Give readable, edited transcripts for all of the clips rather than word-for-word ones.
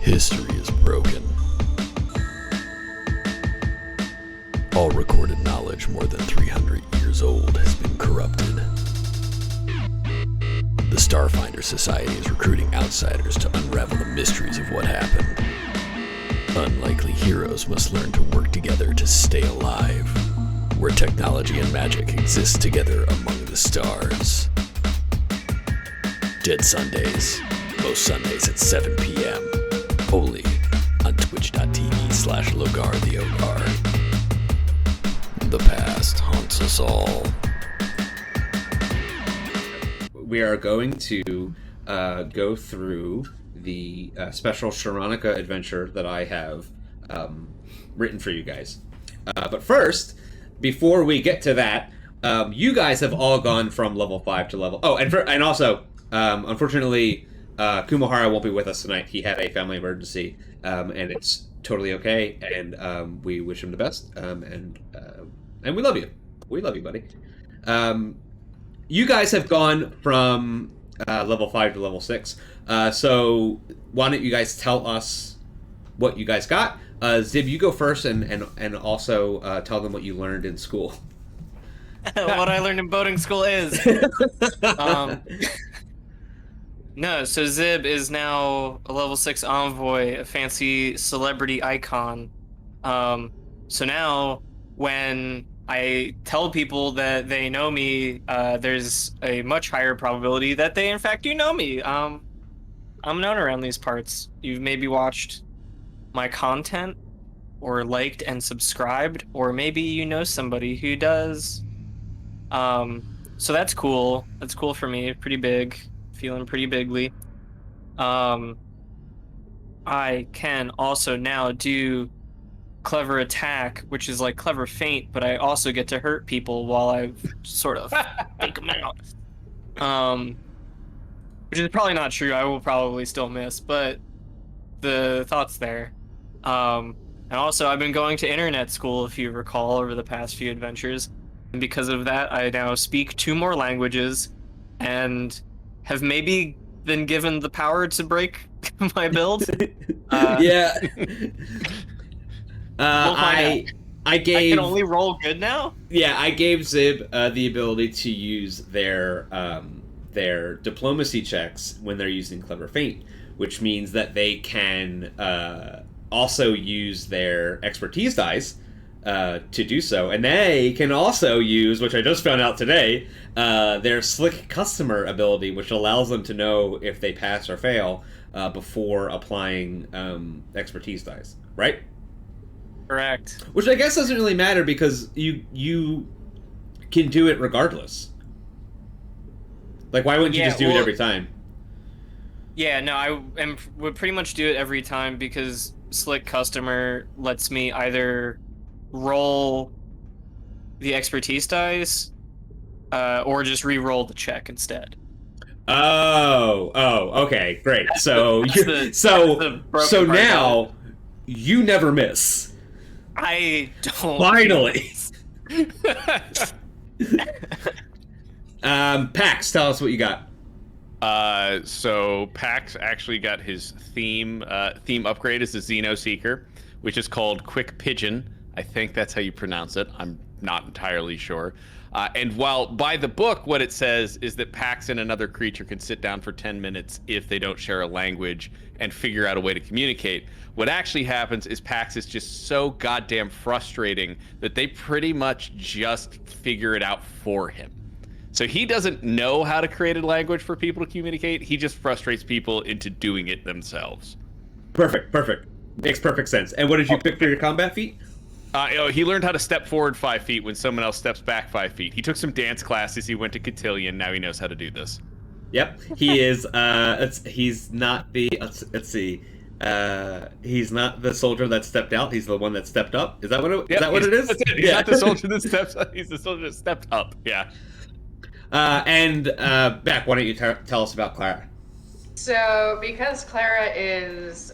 History is broken. All recorded knowledge more than 300 years old has been corrupted. The Starfinder Society is recruiting outsiders to unravel the mysteries of what happened. Unlikely heroes must learn to work together to stay alive, where technology and magic exist together among the stars. Dead Sundays, most Sundays at 7 p.m. Only on twitch.tv/Logar the Ogar. The past haunts us all. We are going to go through the special Shirranukkah adventure that I have written for you guys. But first, before we get to that, you guys have all gone from level 5 to level... Oh, and also, unfortunately, Kumahara won't be with us tonight. He had a family emergency, and it's totally okay, and we wish him the best, and we love you. We love you, buddy. You guys have gone from level 5 to level 6, so why don't you guys tell us what you guys got? Zib, you go first, and also tell them what you learned in school. What I learned in boating school is... No, so Zib is now a level 6 envoy, a fancy celebrity icon. So now, when I tell people that they know me, there's a much higher probability that they in fact do know me. I'm known around these parts. You've maybe watched my content, or liked and subscribed, or maybe you know somebody who does. So that's cool. That's cool for me. Pretty big. Feeling pretty bigly. I can also now do clever attack, which is like clever feint, but I also get to hurt people while I sort of take them out. Which is probably not true. I will probably still miss, but the thought's there. And also, I've been going to internet school, if you recall, over the past few adventures. And because of that, I now speak 2 more languages and have maybe been given the power to break my build. Yeah. We'll find out. I gave... I can only roll good now? Yeah, I gave Zib the ability to use their diplomacy checks when they're using clever feint, which means that they can also use their expertise dice to do so, and they can also use, which I just found out today, their slick customer ability, which allows them to know if they pass or fail before applying expertise dice, right? Correct. Which I guess doesn't really matter because you can do it regardless. Like, why wouldn't you just do it every time? Yeah, no, I would pretty much do it every time because slick customer lets me either roll the expertise dice or just re-roll the check instead. Oh, okay, great. So so now you never miss. I don't. Finally. Pax, tell us what you got. So Pax actually got his theme upgrade as the Xeno Seeker, which is called Quick Pigeon. I think that's how you pronounce it. I'm not entirely sure. And while by the book, what it says is that Pax and another creature can sit down for 10 minutes if they don't share a language and figure out a way to communicate. What actually happens is Pax is just so goddamn frustrating that they pretty much just figure it out for him. So he doesn't know how to create a language for people to communicate. He just frustrates people into doing it themselves. Perfect. Makes perfect sense. And what did you pick for your combat feat? He learned how to step forward 5 feet when someone else steps back 5 feet. He took some dance classes. He went to cotillion. Now he knows how to do this. Yep, he is. He's not the. Let's see. He's not the soldier that stepped out. He's the one that stepped up. Is that what it? Is that what it is? That's it. He's not the soldier that steps up. He's the soldier that stepped up. Yeah. Beck, why don't you tell us about Clara? So, because Clara is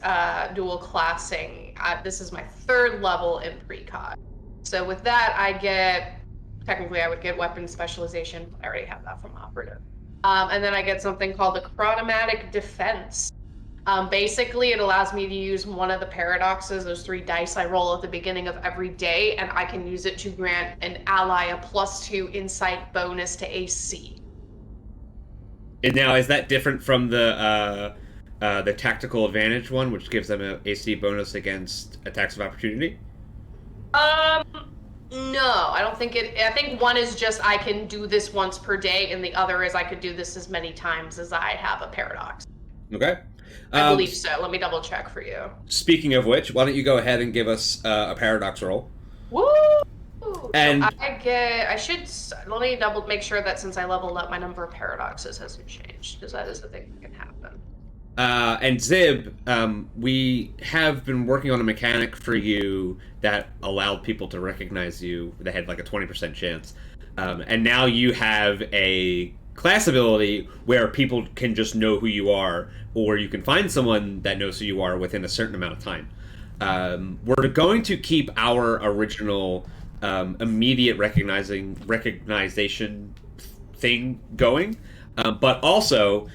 dual classing, this is my 3rd level in precog. So with that, technically I would get weapon specialization. I already have that from operative. And then I get something called the chronomatic defense. Basically, it allows me to use one of the paradoxes, those 3 dice I roll at the beginning of every day, and I can use it to grant an ally a +2 insight bonus to AC. And now, is that different from the tactical advantage one, which gives them an AC bonus against attacks of opportunity? No, I don't think it. I think one is just I can do this once per day, and the other is I could do this as many times as I have a paradox. Okay. I believe so. Let me double check for you. Speaking of which, why don't you go ahead and give us a paradox roll? Woo! And so let me make sure that since I leveled up, my number of paradoxes hasn't changed, because that is the thing that can happen. And Zib, we have been working on a mechanic for you that allowed people to recognize you. They had like a 20% chance. And now you have a class ability where people can just know who you are, or you can find someone that knows who you are within a certain amount of time. We're going to keep our original immediate recognition thing going, but also,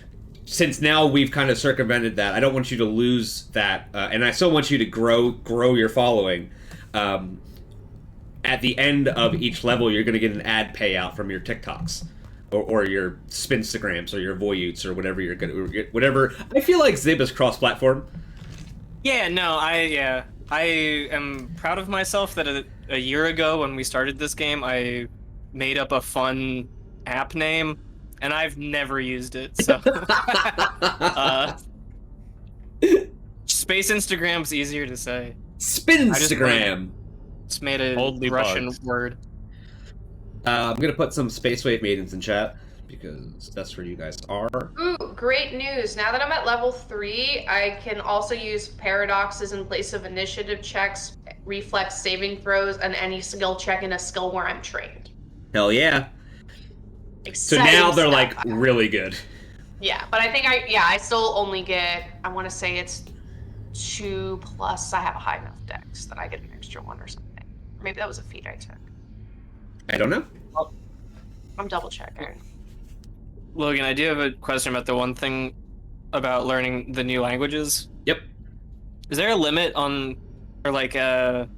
since now we've kind of circumvented that, I don't want you to lose that, and I still want you to grow your following. At the end of each level, you're going to get an ad payout from your TikToks, or your Spinstagrams, or your Voyutes, or whatever you're going to get. Whatever. I feel like Zib is cross-platform. Yeah, no, I am proud of myself that a year ago when we started this game, I made up a fun app name, and I've never used it, so... Space Instagram's easier to say. Spinstagram! It's made a Only Russian bugs. word. I'm going to put some Spacewave Maidens in chat, because that's where you guys are. Ooh, great news. Now that I'm at level 3, I can also use paradoxes in place of initiative checks, reflex saving throws, and any skill check in a skill where I'm trained. Hell yeah. So Exciting now they're stuff. like really good. Yeah, but I think I still only get, I want to say it's 2 plus I have a high enough dex that I get an extra 1 or something. Or maybe that was a feat I took. I don't know. I'm double checking. Logan, I do have a question about the one thing about learning the new languages. Yep. Is there a limit on, or like, are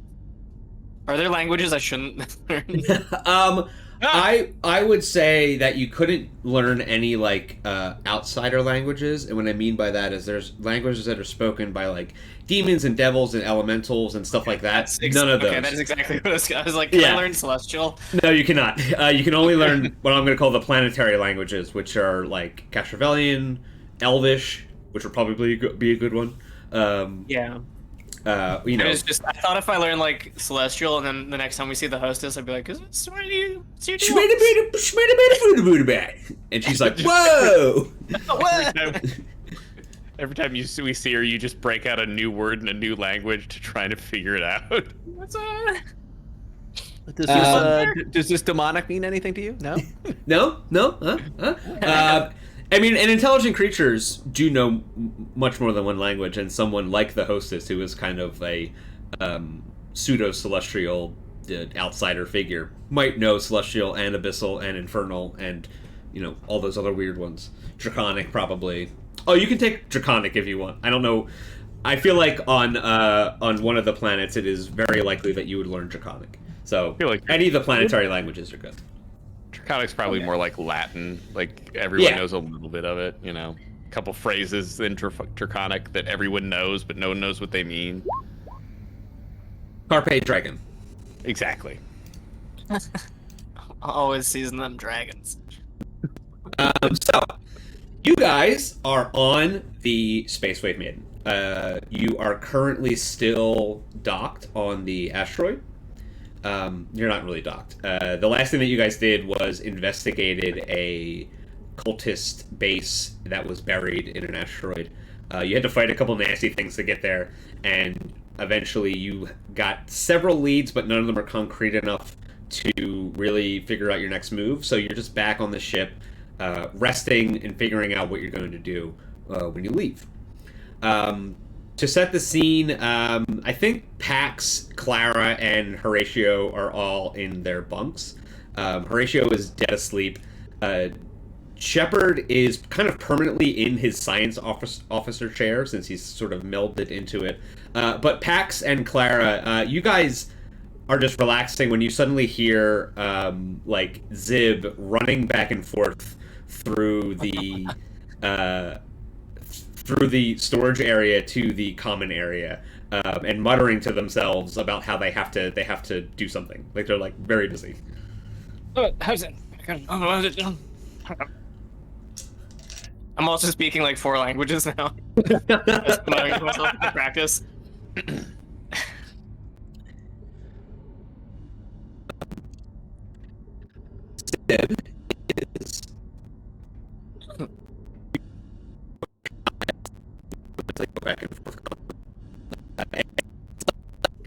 there languages I shouldn't learn? I would say that you couldn't learn any like outsider languages, and what I mean by that is there's languages that are spoken by like demons and devils and elementals and stuff like that. None of those. Okay, that is exactly what I was like. Can I learn Celestial? No, you cannot. You can only learn what I'm going to call the planetary languages, which are like Castrovellian, Elvish, which would probably be a good one. Yeah. You know, I thought if I learned like Celestial, and then the next time we see the hostess, I'd be like, "What's your deal?" and she's like, "Whoa!" Every time we see her, you just break out a new word in a new language to try to figure it out. What's Does this demonic mean anything to you? No? No? I mean, and intelligent creatures do know much more than one language, and someone like the hostess, who is kind of a pseudo-celestial outsider figure, might know celestial and abyssal and infernal and, you know, all those other weird ones. Draconic, probably. Oh, you can take Draconic if you want. I don't know. I feel like on one of the planets, it is very likely that you would learn Draconic. So, feel like any of the planetary languages are good. Draconic's probably more like Latin. Like, everyone knows a little bit of it, you know. A couple phrases in Draconic that everyone knows, but no one knows what they mean. Carpe Dragon. Exactly. Always season them dragons. So, you guys are on the Spacewave Maiden. You are currently still docked on the asteroid. You're not really docked. The last thing that you guys did was investigated a cultist base that was buried in an asteroid. You had to fight a couple nasty things to get there, and eventually you got several leads, but none of them are concrete enough to really figure out your next move. So you're just back on the ship, resting and figuring out what you're going to do when you leave. To set the scene, I think Pax, Clara, and Horatio are all in their bunks. Horatio is dead asleep. Shepard is kind of permanently in his science officer chair since he's sort of melded into it. But Pax and Clara, you guys are just relaxing when you suddenly hear like Zib running back and forth through the storage area to the common area, and muttering to themselves about how they have to do something. Like they're like very busy. How's it? I'm also speaking like 4 languages now. Just muttering myself in practice. Zib is back and forth.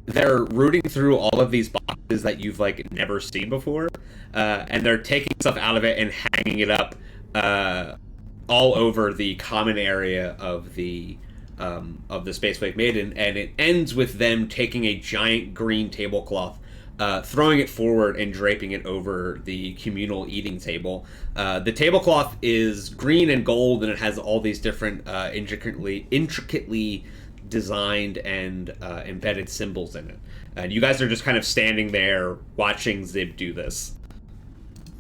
They're rooting through all of these boxes that you've like never seen before, and they're taking stuff out of it and hanging it up all over the common area of the Spacewave Maiden, and it ends with them taking a giant green tablecloth, throwing it forward and draping it over the communal eating table. The tablecloth is green and gold, and it has all these different intricately designed and embedded symbols in it. And you guys are just kind of standing there watching Zib do this.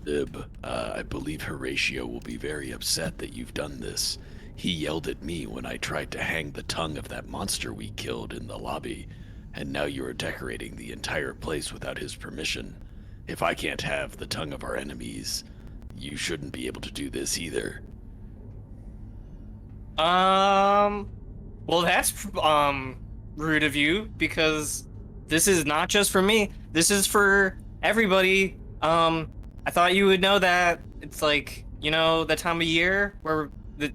Zib, I believe Horatio will be very upset that you've done this. He yelled at me when I tried to hang the tongue of that monster we killed in the lobby, and now you are decorating the entire place without his permission. If I can't have the tongue of our enemies, you shouldn't be able to do this either. Well, that's rude of you, because this is not just for me. This is for everybody. I thought you would know that. It's like, you know, the time of year where this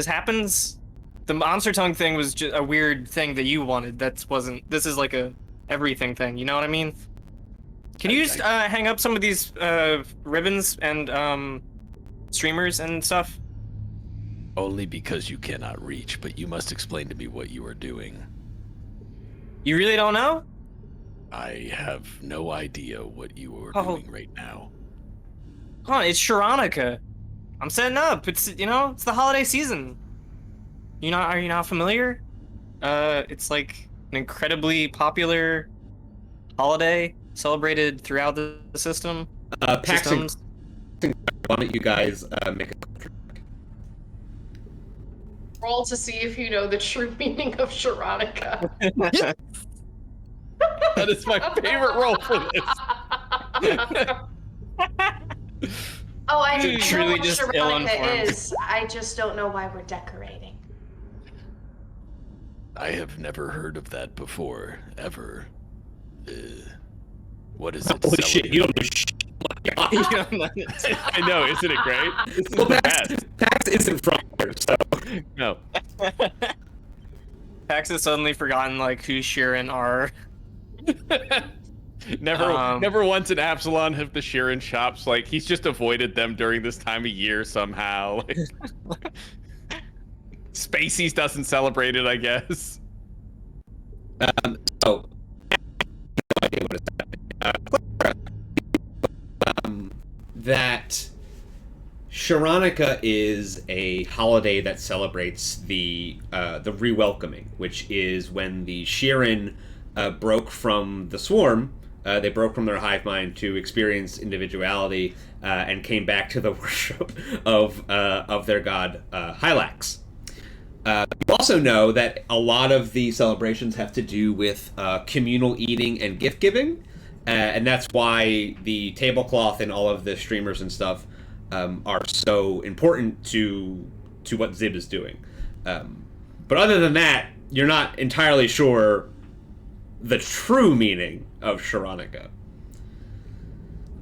happens. The monster tongue thing was just a weird thing that you wanted. This is like a everything thing. You know what I mean? Can you just hang up some of these ribbons and streamers and stuff? Only because you cannot reach, but you must explain to me what you are doing. You really don't know? I have no idea what you are doing right now. Come on, it's Shirranukkah. I'm setting up. It's it's the holiday season. Are you not familiar? It's like an incredibly popular holiday celebrated throughout the system. Pax, why don't you guys make a roll to see if you know the true meaning of Shirranukkah. That is my favorite role for this. Oh, I know truly what just Shirranukkah ill-informed. is. I just don't know why we're decorating. I have never heard of that before, ever. What is it? Holy shit, you don't know shit. Oh my God. I know, isn't it great? This is Well, the best. Pax isn't from here, so. No. Pax has suddenly forgotten like who Shirin are. Never once in Absalon have the Shirin shops, like, he's just avoided them during this time of year somehow. Like, Spacies doesn't celebrate it, I guess. So, no idea what is happening. That Shirranukkah is a holiday that celebrates the re-welcoming, which is when the Shirin broke from the swarm. They broke from their hive mind to experience individuality and came back to the worship of their god Hylax. You also know that a lot of the celebrations have to do with communal eating and gift giving, and that's why the tablecloth and all of the streamers and stuff are so important to what Zib is doing. But other than that, you're not entirely sure the true meaning of Shirranukkah.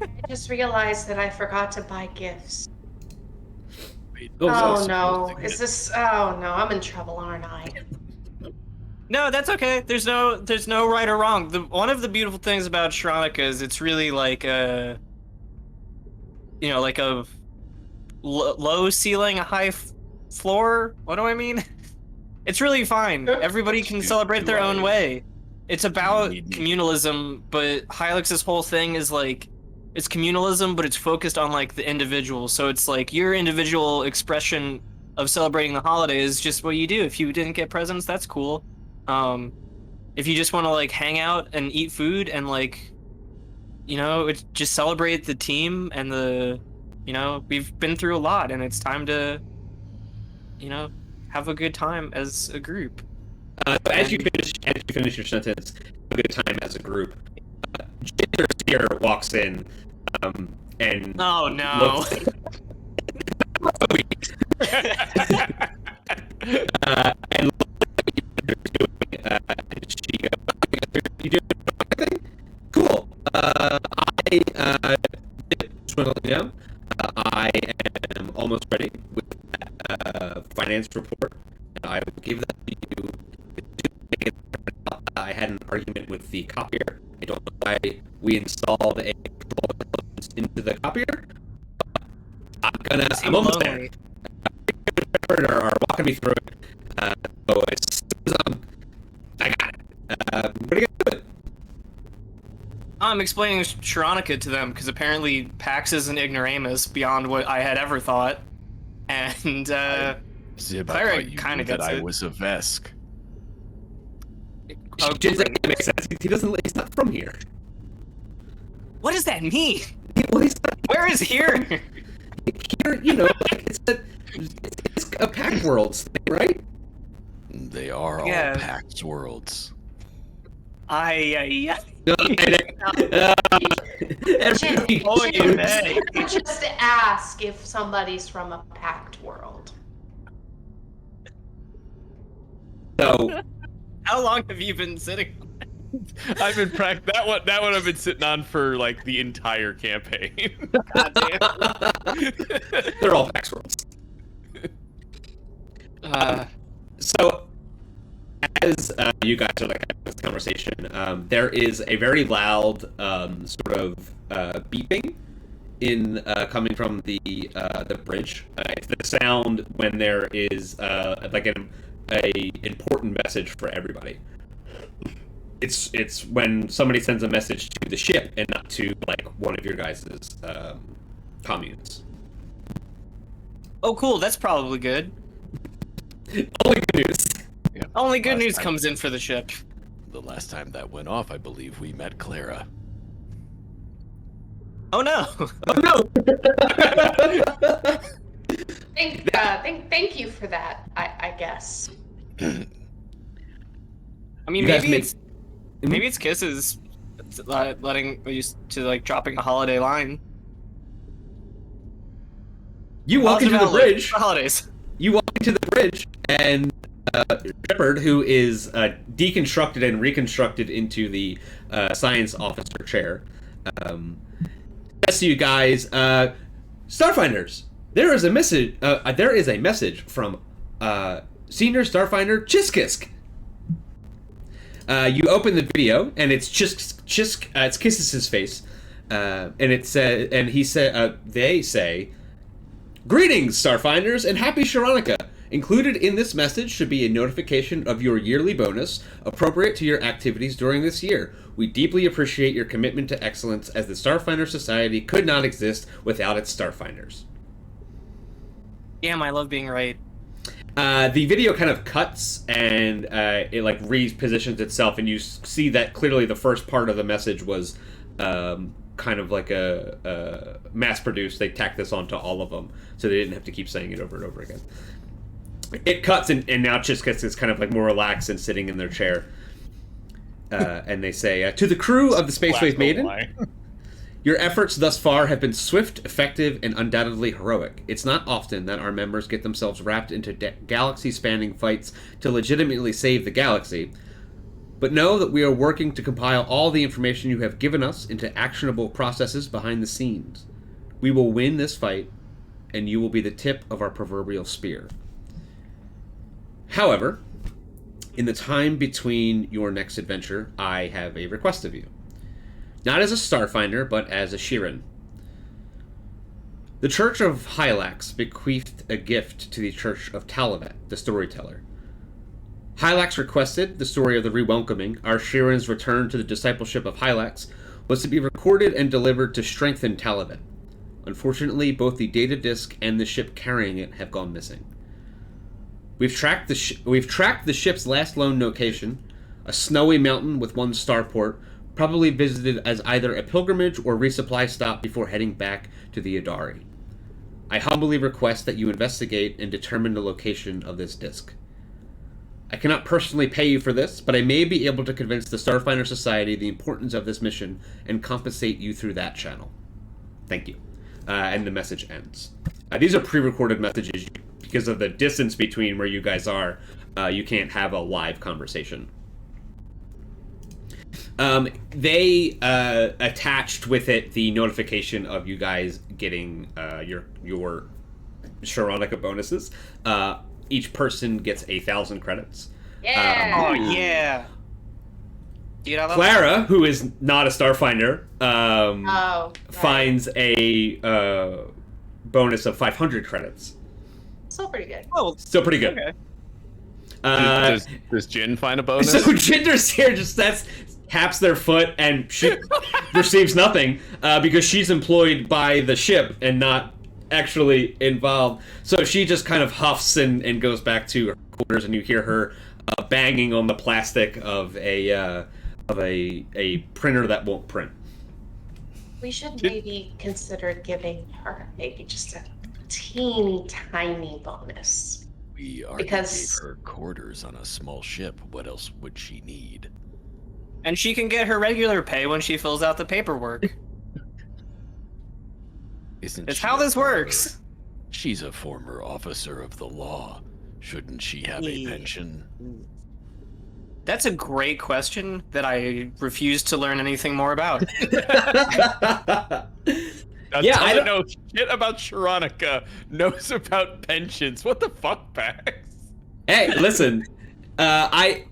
I just realized that I forgot to buy gifts. Wait, Oh no, is this? Oh no, I'm in trouble, aren't I? No, that's okay. There's no right or wrong. One of the beautiful things about Shirranukkah is it's really like a, like a low ceiling, a high floor. What do I mean? It's really fine. Everybody can celebrate their own way. It's about communalism, but Hylax's whole thing is like it's communalism, but it's focused on like the individual. So it's like your individual expression of celebrating the holiday is just what you do. If you didn't get presents, that's cool. If you just want to like hang out and eat food and like, just celebrate the team and we've been through a lot and it's time to, have a good time as a group. As you finish your sentence, have a good time as a group. Ginger Seer walks in, and oh no. And she goes, "You doing anything? Cool. Just want to let you know, I am almost ready with finance report. I will give that to you. I had an argument with the copier. I don't know why we installed a control elements into the copier. I'm almost there. Are walking me through it. So as soon as I got it. What are you gonna do with it? I'm explaining Shirranukkah to them because apparently Pax is an ignoramus beyond what I had ever thought, and Zib, I Clara thought you kind knew of that gets I it. was a Vesk. That makes sense. He's not from here. What does that mean? Well, he's not Where is here? here. Like it's a Pact Worlds thing, right? They are all Yeah. Pact Worlds. I Just ask if somebody's from a Pact world. So, How long have you been sitting? I've been that one I've been sitting on for like the entire campaign. God damn. they're all Pact Worlds. So, as you guys are like having this conversation, there is a very loud sort of beeping in coming from the bridge. It's the sound when there is like a important message for everybody. It's when somebody sends a message to the ship and not to like one of your guys' communes. Oh, cool. That's probably good. Only good news. Yeah. Only good Last news time- comes in for the ship. The last time that went off, I believe we met Clara. Oh no. Oh no! Thank you for that. I guess. I mean, You guys maybe it's kisses, letting used to like dropping a holiday line. You walk into the bridge. Holidays. You walk into the bridge, and Shepard, who is deconstructed and reconstructed into the science officer chair, says to you guys, Starfinders, there is a message. There is a message from Senior Starfinder Chiskisk. You open the video, and it's Chisk. It's Kissis's face, and it says, and he said, they say, "Greetings, Starfinders, and happy Shirranukkah. Included in this message should be a notification of your yearly bonus, appropriate to your activities during this year. We deeply appreciate your commitment to excellence, as the Starfinder Society could not exist without its Starfinders." Damn, I love being right. The video kind of cuts, and it like repositions itself, and you see that clearly the first part of the message was kind of like a mass-produced. They tacked this onto all of them, so they didn't have to keep saying it over and over again. It cuts, and now Chiskis is kind of like more relaxed and sitting in their chair. And they say, to the crew of the Spacewave Maiden, your efforts thus far have been swift, effective, and undoubtedly heroic. It's not often that our members get themselves wrapped into galaxy-spanning fights to legitimately save the galaxy. But know that we are working to compile all the information you have given us into actionable processes behind the scenes. We will win this fight, and you will be the tip of our proverbial spear. However, in the time between your next adventure, I have a request of you. Not as a Starfinder, but as a Shirran. The Church of Hylax bequeathed a gift to the Church of Talavet, the storyteller. Hylax requested the story of the Rewelcoming, our Shirran's return to the discipleship of Hylax, was to be recorded and delivered to strengthen Taliban. Unfortunately, both the data disk and the ship carrying it have gone missing. We've tracked the ship's last known location, a snowy mountain with one starport, probably visited as either a pilgrimage or resupply stop before heading back to the Adari. I humbly request that you investigate and determine the location of this disk. I cannot personally pay you for this, but I may be able to convince the Starfinder Society the importance of this mission and compensate you through that channel. Thank you. And the message ends. These are pre-recorded messages. Because of the distance between where you guys are, you can't have a live conversation. They attached with it the notification of you guys getting your Shirranukkah bonuses. Each person gets 1,000 credits. Yeah. Oh yeah. Dude, I love Clara, who is not a Starfinder, Right. finds a bonus of 500 credits. Still pretty good. Oh, Still pretty good. okay. Does Jin find a bonus? So Jinder's here just taps their foot and she receives nothing because she's employed by the ship and not actually involved. So she just kind of huffs and goes back to her quarters, and you hear her banging on the plastic of a printer that won't print. We should maybe consider giving her maybe just a teeny tiny bonus. We already Because- gave her quarters on a small ship. What else would she need? And she can get her regular pay when she fills out the paperwork. Isn't It's she how a this former- works. She's a former officer of the law. Shouldn't she have a Yeah. pension? That's a great question that I refuse to learn anything more about. Yeah, I don't don't- know shit about Shirranukkah. Knows about pensions. What the fuck, Pax? Hey, listen, I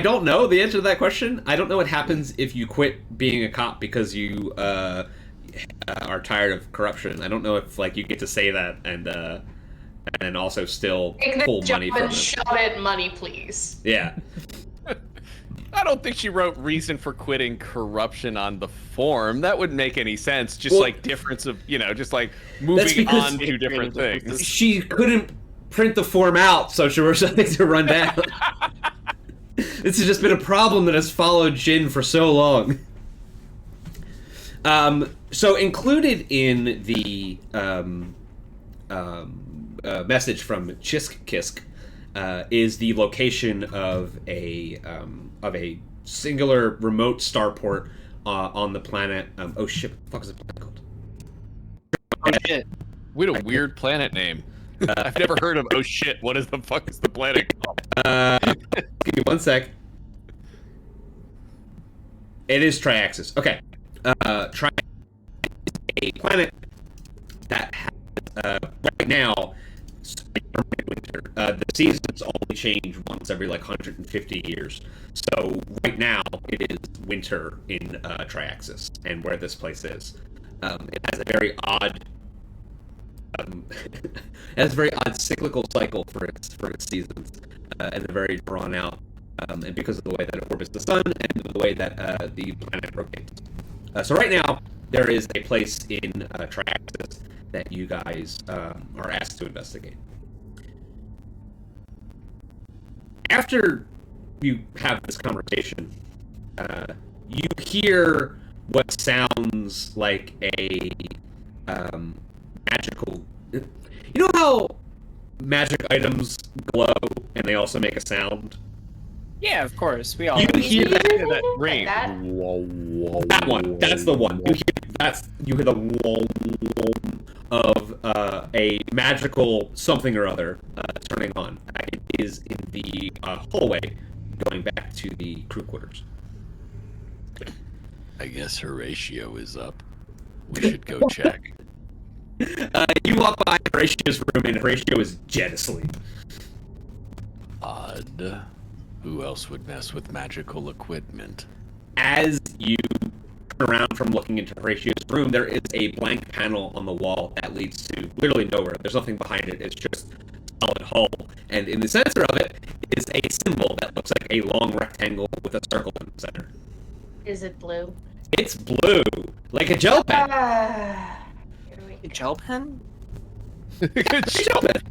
don't know the answer to that question. I don't know what happens if you quit being a cop because you are tired of corruption. I don't know if like you get to say that and also still Take pull this money job from and it. shove it, money, please. Yeah. I don't think she wrote reason for quitting corruption on the form. That wouldn't make any sense. Just Well- like difference of, just like That's moving because- on to different things. She couldn't print the form out, so she was something to run down. This has just been a problem that has followed Jin for so long. So included in the message from Chisk Kisk is the location of a singular remote starport on the planet. Oh shit! What the fuck is the planet called? Oh, shit. What a weird planet name. I've never heard of. Oh shit! What is the fuck is the planet called? Give me 1 sec. It is Triaxis. Okay. Triaxis is a planet that has, right now, permanent winter. The seasons only change once every, 150 years. So, right now, it is winter in Triaxis, and where this place is. It has a very odd... it has a very odd cyclical cycle for its seasons, and a very drawn out, and because of the way that it orbits the sun and the way that the planet rotates. So right now there is a place in Triaxis that you guys are asked to investigate. After you have this conversation, you hear what sounds like a magical. You know how magic items glow and they also make a sound? Yeah, of course. We all You know. hear that? That ring. That one. That's the one. You hear the wom of a magical something or other turning on. It is in the hallway going back to the crew quarters. I guess Horatio is up. We should go check. You walk by Horatio's room and Horatio is dead asleep. Odd. Who else would mess with magical equipment? As you turn around from looking into Horatio's room, there is a blank panel on the wall that leads to literally nowhere. There's nothing behind it. It's just a solid hull. And in the center of it is a symbol that looks like a long rectangle with a circle in the center. Is it blue? It's blue, like a gel pen. A gel pen? Gel pen.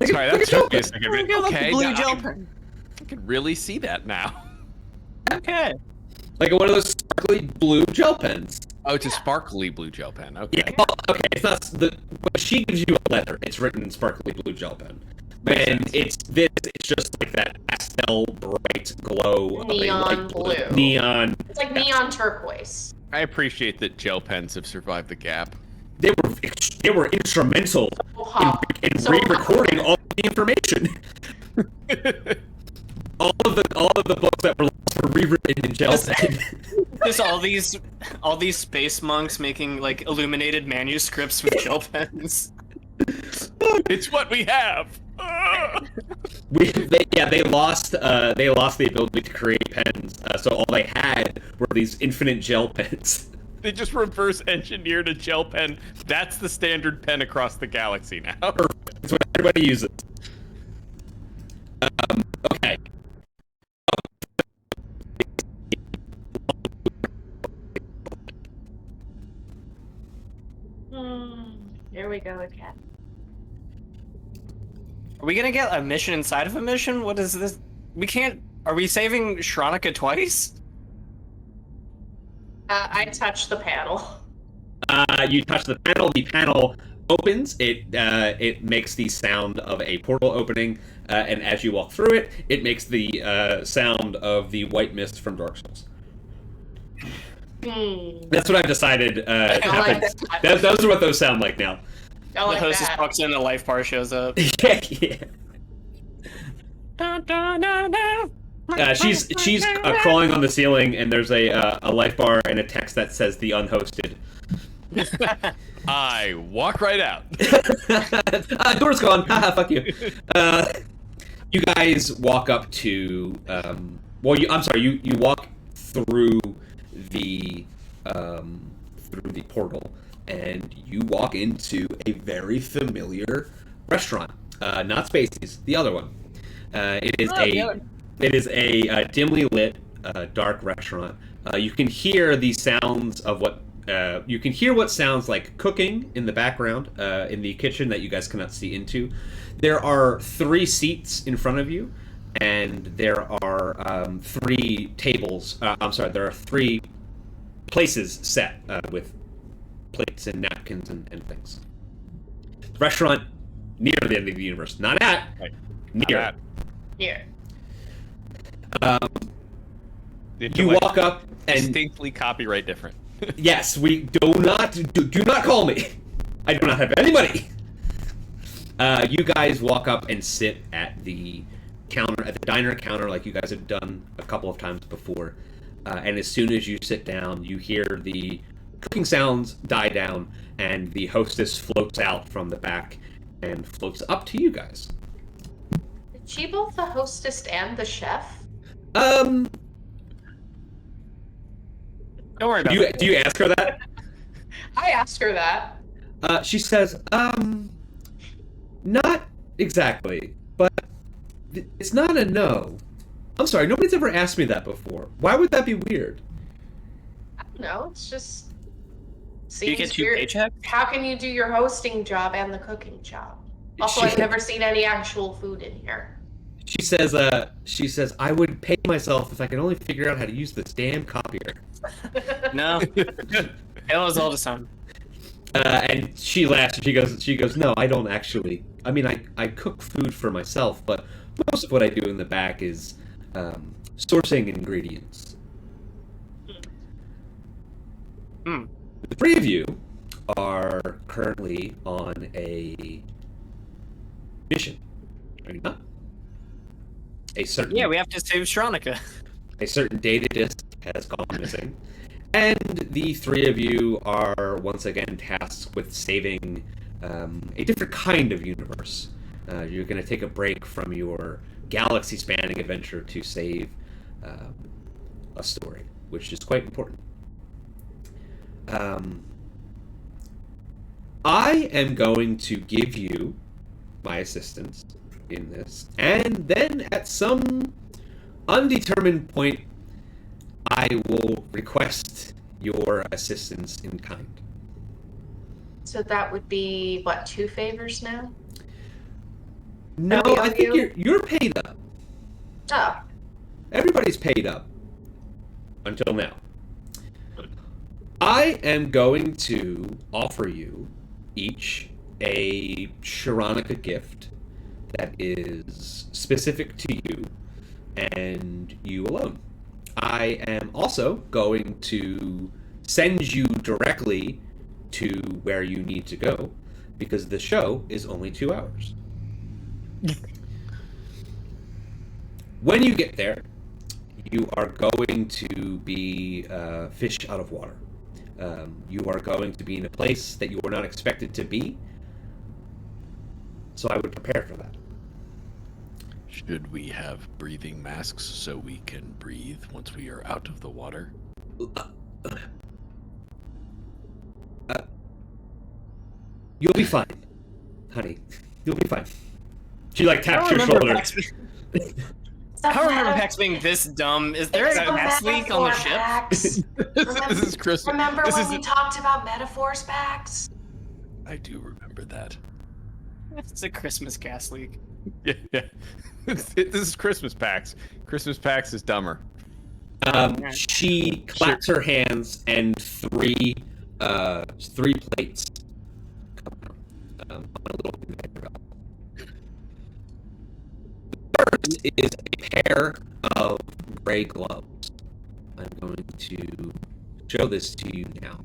Sorry, that took me a second. Okay, blue gel pen. I can really see that now. Okay. Like one of those sparkly blue gel pens. Oh, it's a sparkly blue gel pen. Okay. Yeah, well, okay, it's not when she gives you a letter, it's written in sparkly blue gel pen. When it's just like that pastel bright glow of Neon blue. Neon. It's like neon turquoise. I appreciate that gel pens have survived the gap. They were instrumental in re-recording all the information. all of the books that were lost were rewritten in gel pen. Just all these space monks making like illuminated manuscripts with gel pens. It's what we have. They lost the ability to create pens, so all they had were these infinite gel pens. They just reverse engineered a gel pen. That's the standard pen across the galaxy now. Perfect. That's what everybody uses. Okay. Here we go again. Are we gonna get a mission inside of a mission? What is this? We can't. Are we saving Shirranukkah twice? I touched the panel. You touch the panel. The panel opens. It makes the sound of a portal opening, and as you walk through it, it makes the sound of the white mist from Dark Souls. That's what I've decided happens. Those are what those sound like now. I like the hostess that. walks in, the life bar shows up. Yeah. She's crawling on the ceiling, and there's a life bar and a text that says "the unhosted." I walk right out. Door's gone. Haha, fuck you. You guys walk up to. You walk through the portal, and you walk into a very familiar restaurant. Not Spacey's, the other one. It is a dimly lit, dark restaurant. You can hear the sounds of what sounds like cooking in the background in the kitchen that you guys cannot see into. There are 3 seats in front of you, and there are 3 tables. There are 3 places set with plates and napkins and things. The restaurant near the end of the universe, not at, Right. near. Not Here. You walk up and distinctly copyright different. yes, we do not call me. I do not have any money. You guys walk up and sit at the counter, at the diner counter, like you guys have done a couple of times before. And as soon as you sit down, you hear the cooking sounds die down, and the hostess floats out from the back and floats up to you guys. Is she both the hostess and the chef? Don't worry about it. Do you ask her that? I asked her that. She says, not exactly, but it's not a no. I'm sorry, nobody's ever asked me that before. Why would that be weird? I don't know. It's just. Do you get 2 weird. paychecks? How can you do your hosting job and the cooking job? Also, I've never seen any actual food in here. She says, I would pay myself if I could only figure out how to use this damn copier. No. It was all the time. And she laughs and she goes, no, I don't actually. I mean, I cook food for myself, but most of what I do in the back is sourcing ingredients. Hmm. The 3 of you are currently on a mission. Are you not? A certain Yeah, we have to save Shirranukkah. a certain data disk has gone missing, and the 3 of you are once again tasked with saving a different kind of universe. You're going to take a break from your galaxy-spanning adventure to save a story, which is quite important. I am going to give you my assistance in this, and then at some undetermined point, I will request your assistance in kind. So that would be, what, 2 favors now? No, we I owe think you? you're paid up. Oh. Everybody's paid up. Until now. I am going to offer you each a Shirranukkah gift that is specific to you and you alone. I am also going to send you directly to where you need to go because the show is only 2 hours. When you get there, you are going to be fish out of water. You are going to be in a place that you were not expected to be. So I would prepare for that. Should we have breathing masks so we can breathe once we are out of the water? You'll be fine, honey. You'll be fine. She like I taps don't your remember shoulder. I don't remember Pax being this dumb. Is there a gas leak on the ship? Pax. This is Christmas. Remember This when is we talked about metaphors, Pax? I do remember that. It's a Christmas gas leak. Yeah. This is Christmas Pax. Christmas Pax is dumber. She claps her hands and three plates come out on a little conveyor belt. The first is a pair of gray gloves. I'm going to show this to you now.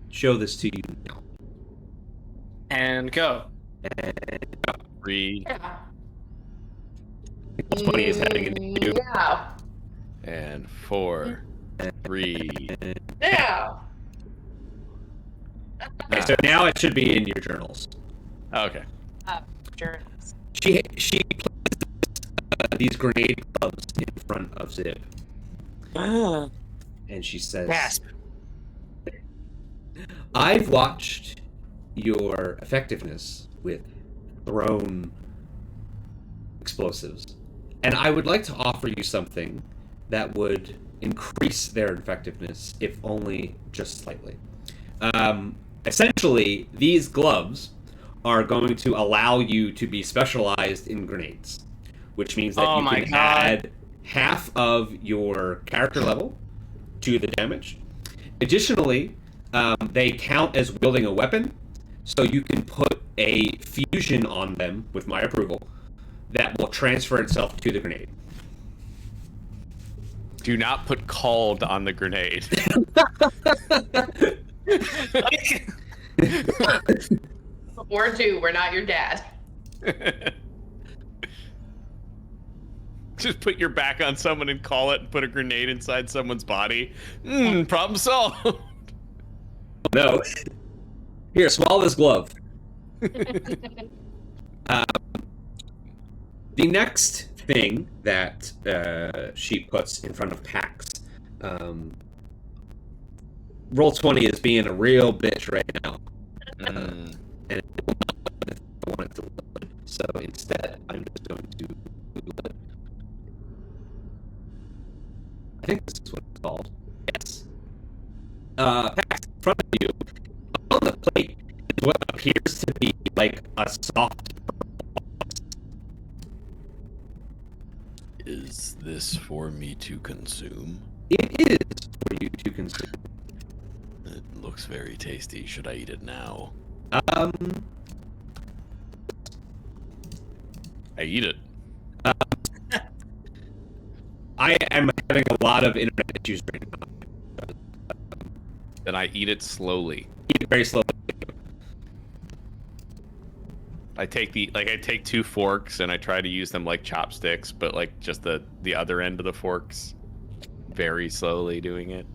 Show this to you now. And go. And 3 Yeah. plus 20 is heading into you. Yeah. and 4, 3. Yeah. Okay, so now it should be in your journals. Okay. Journals. She places these grenade clubs in front of Zib, and she says, Gasp. I've watched your effectiveness with thrown explosives, and I would like to offer you something that would increase their effectiveness, if only just slightly. Essentially, these gloves are going to allow you to be specialized in grenades, which means that you can add half of your character level to the damage. Additionally, they count as wielding a weapon, so you can put a fusion on them with my approval that will transfer itself to the grenade. Do not put called on the grenade. Or do. We're not your dad. Just put your back on someone and call it and put a grenade inside someone's body. Problem solved. No. Here, swallow this glove. The next thing that she puts in front of Pax, roll 20 is being a real bitch right now. And I want it to load. So instead, I'm just going to Google it. I think this is what it's called. Yes. Pax, in front of you, on the plate, is what appears to be like a soft. Is this for me to consume? It is for you to consume. It looks very tasty. Should I eat it now? I eat it. I am having a lot of internet issues right now. Then I eat it slowly. Eat it very slowly. I take 2 forks and I try to use them like chopsticks, but like just the other end of the forks. Very slowly doing it.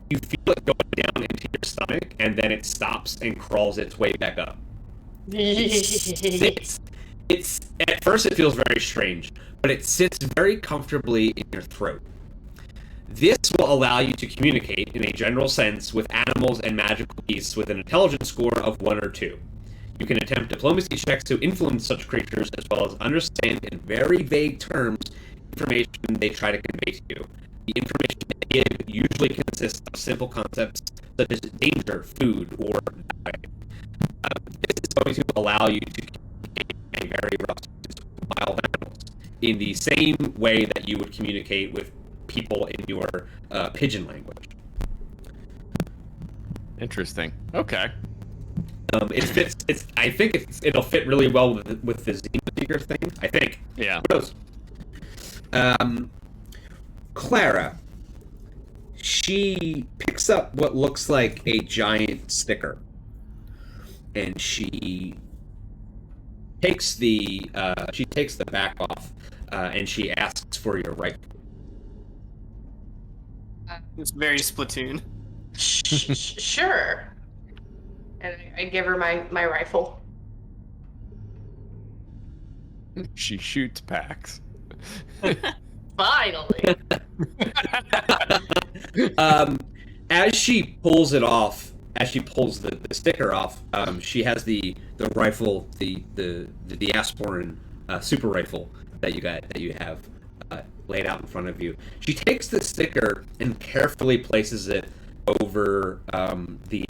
You feel it going down into your stomach, and then it stops and crawls its way back up. It's at first it feels very strange, but it sits very comfortably in your throat. This will allow you to communicate in a general sense with animals and magical beasts with an intelligence score of 1 or 2. You can attempt diplomacy checks to influence such creatures, as well as understand in very vague terms information they try to convey to you. The information they give usually consists of simple concepts such as danger, food, or diet. This is going to allow you to communicate a very rough wild animals in the same way that you would communicate with people in your pigeon language. Interesting. Okay. It fits. I think it'll fit really well with the Xenoseeker thing. I think. Yeah. Who knows? Clara. She picks up what looks like a giant sticker, and she takes the back off, and she asks for your rifle. It's very Splatoon. Sure. And I give her my rifle. She shoots Pax. Finally. As she pulls it off, as she pulls the sticker off, she has the rifle, the Diasporan super rifle that you have laid out in front of you. She takes the sticker and carefully places it over the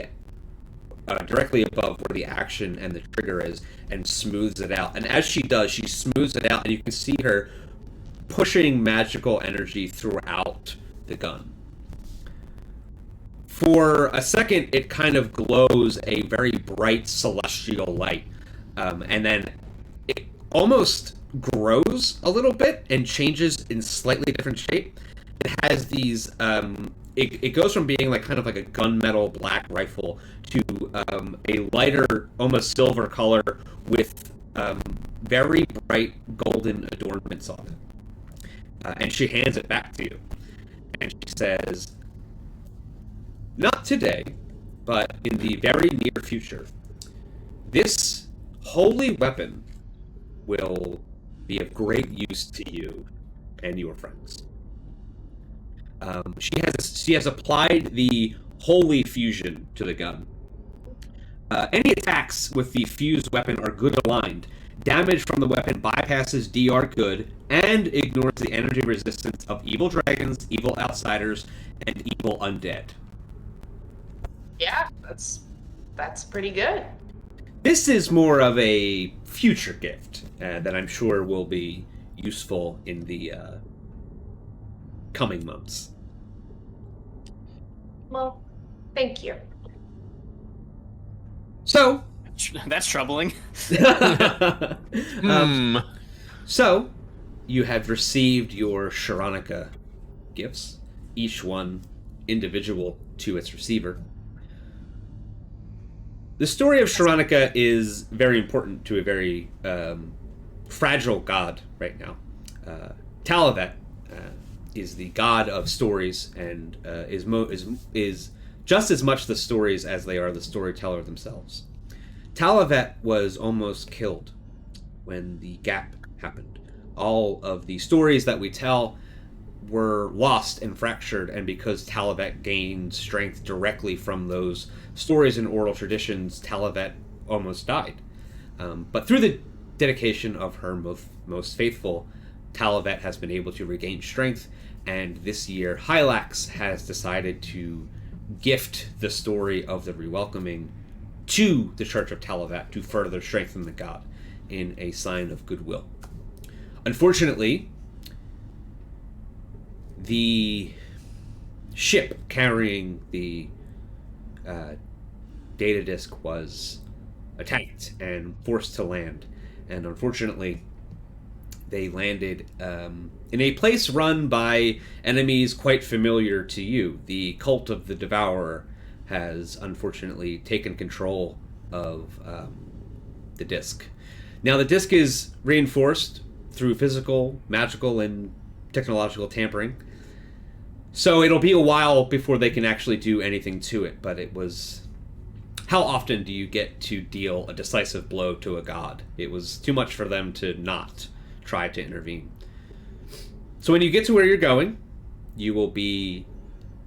directly above where the action and the trigger is, and smooths it out. And as she does, she smooths it out, and you can see her pushing magical energy throughout the gun. For a second, it kind of glows a very bright celestial light, and then it almost grows a little bit and changes in slightly different shape. It has these it goes from being like kind of like a gunmetal black rifle to a lighter, almost silver color with very bright golden adornments on it. And she hands it back to you, and she says, "Not today, but in the very near future, this holy weapon will be of great use to you and your friends." She has applied the holy fusion to the gun. Any attacks with the fused weapon are good aligned. Damage from the weapon bypasses DR good and ignores the energy resistance of evil dragons, evil outsiders, and evil undead. Yeah, that's pretty good. This is more of a future gift that I'm sure will be useful in the coming months. Well, thank you. So, That's troubling. So, you have received your Shirranukkah gifts, each one individual to its receiver. The story of Shirranukkah is very important to a very fragile god right now. Talavet is the god of stories and is just as much the stories as they are the storyteller themselves. Talavet was almost killed when the gap happened. All of the stories that we tell were lost and fractured, and because Talavet gained strength directly from those stories and oral traditions, Talavet almost died. But through the dedication of her most faithful, Talavet has been able to regain strength, and this year Hylax has decided to gift the story of the rewelcoming to the Church of Talavet to further strengthen the god in a sign of goodwill. Unfortunately, the ship carrying the data disk was attacked and forced to land, and unfortunately they landed in a place run by enemies quite familiar to you. The Cult of the Devourer has unfortunately taken control of the disk. Now the disk is reinforced through physical, magical, and technological tampering, so it'll be a while before they can actually do anything to it. But it was... How often do you get to deal a decisive blow to a god? It was too much for them to not try to intervene. So when you get to where you're going, you will be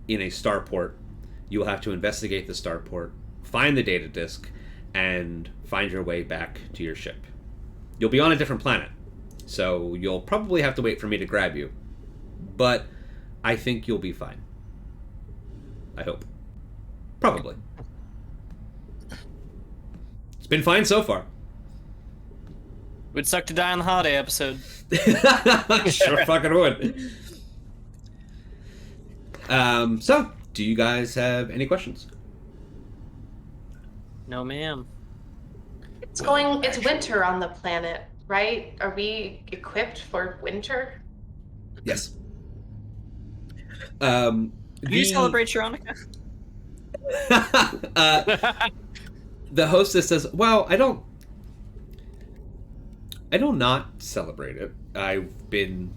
in a starport. You will have to investigate the starport, find the data disk, and find your way back to your ship. You'll be on a different planet, so you'll probably have to wait for me to grab you. But I think you'll be fine. I hope. Probably. It's been fine so far. Would suck to die on the HoloDay episode. Sure fucking would. So, do you guys have any questions? No, ma'am. It's winter on the planet, right? Are we equipped for winter? Yes. Do you celebrate Shirranukkah? The hostess says, well, I don't not celebrate it. I've been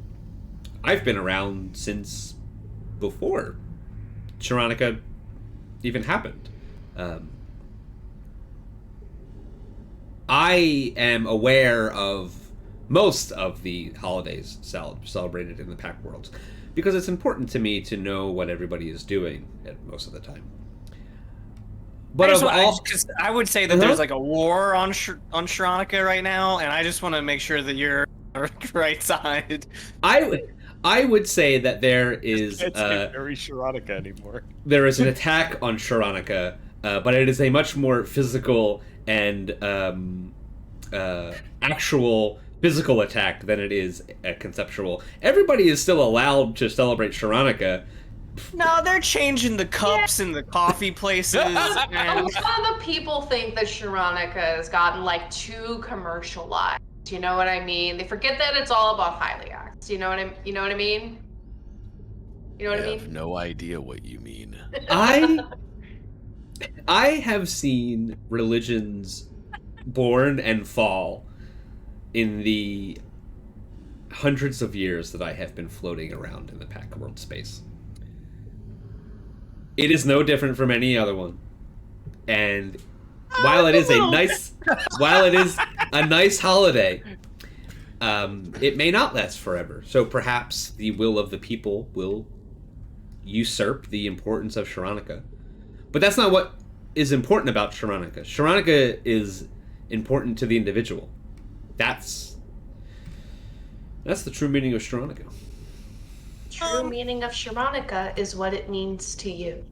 around since before Shirranukkah even happened. I am aware of most of the holidays celebrated in the Pact Worlds because it's important to me to know what everybody is doing at most of the time. But I would say that there's like a war on Shirranukkah right now, and I just want to make sure that you're on the right side. I would say that there is very Shirranukkah anymore. There is an attack on Shirranukkah, but it is a much more physical and actual physical attack than it is conceptual. Everybody is still allowed to celebrate Shirranukkah. No, they're changing the cups in the coffee places. A lot of the people think that Shirranukkah has gotten like too commercialized. You know what I mean? They forget that it's all about Hyliax. You know what I mean? You know what I mean? I have no idea what you mean. I have seen religions born and fall in the hundreds of years that I have been floating around in the Pact World space. It is no different from any other one. And while it is a nice holiday, it may not last forever. So perhaps the will of the people will usurp the importance of Shirranukkah. But that's not what is important about Shirranukkah. Shirranukkah is important to the individual. That's the true meaning of Shirranukkah. True meaning of Shirranukkah is what it means to you.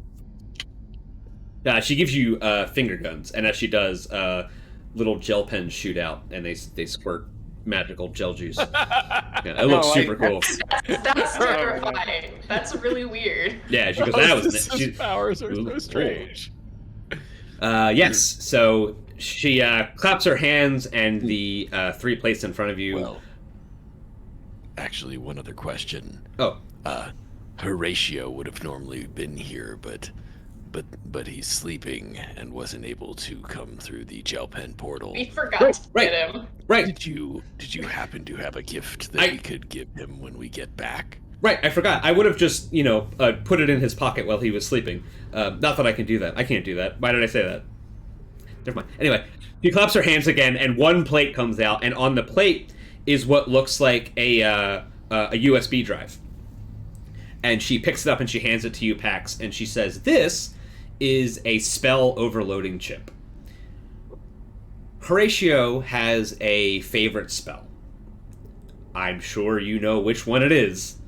She gives you finger guns, and as she does, little gel pens shoot out, and they squirt magical gel juice. It looks super cool. That's terrifying. That's really weird. Yeah, she goes, that was His powers are so strange. Yes, so she claps her hands, and the three plates in front of you. Well, actually, one other question. Oh. Horatio would have normally been here, but he's sleeping and wasn't able to come through the gel pen portal. We forgot to get him. Right. Did you happen to have a gift that we could give him when we get back? Right, I forgot. I would have just, put it in his pocket while he was sleeping. Not that I can do that. I can't do that. Why did I say that? Never mind. Anyway, she claps her hands again, and one plate comes out, and on the plate is what looks like a USB drive. And she picks it up and she hands it to you, Pax, and she says, this is a spell overloading chip. Horatio has a favorite spell. I'm sure you know which one it is.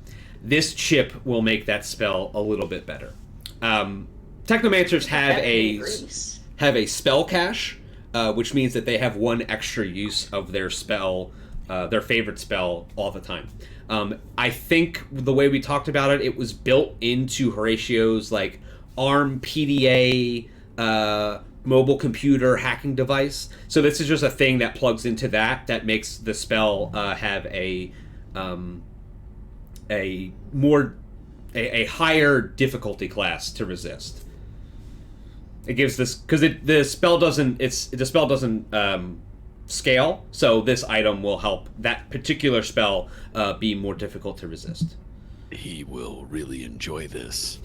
This chip will make that spell a little bit better. Technomancers have a spell cache, which means that they have one extra use of their spell, their favorite spell, all the time. I think the way we talked about it, it was built into Horatio's ARM PDA mobile computer hacking device. So this is just a thing that plugs into that makes the spell have a higher difficulty class to resist. It gives this because the spell doesn't scale, so this item will help that particular spell be more difficult to resist. He will really enjoy this.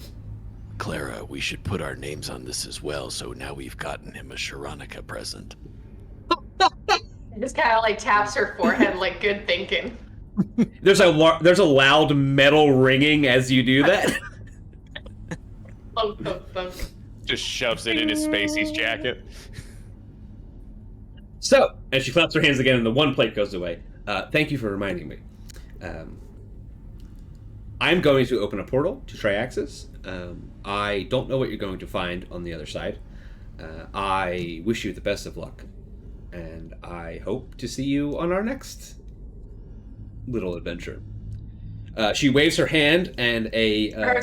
Clara, we should put our names on this as well, so now we've gotten him a Shirranukkah present. Just kind of taps her forehead good thinking. There's a loud metal ringing as you do that. Thunk, thunk, thunk. Just shoves it in his Spacey's jacket. So, and she claps her hands again, and the one plate goes away. Thank you for reminding me. I'm going to open a portal to Triaxis. I don't know what you're going to find on the other side. I wish you the best of luck, and I hope to see you on our next little adventure. She waves her hand, and Our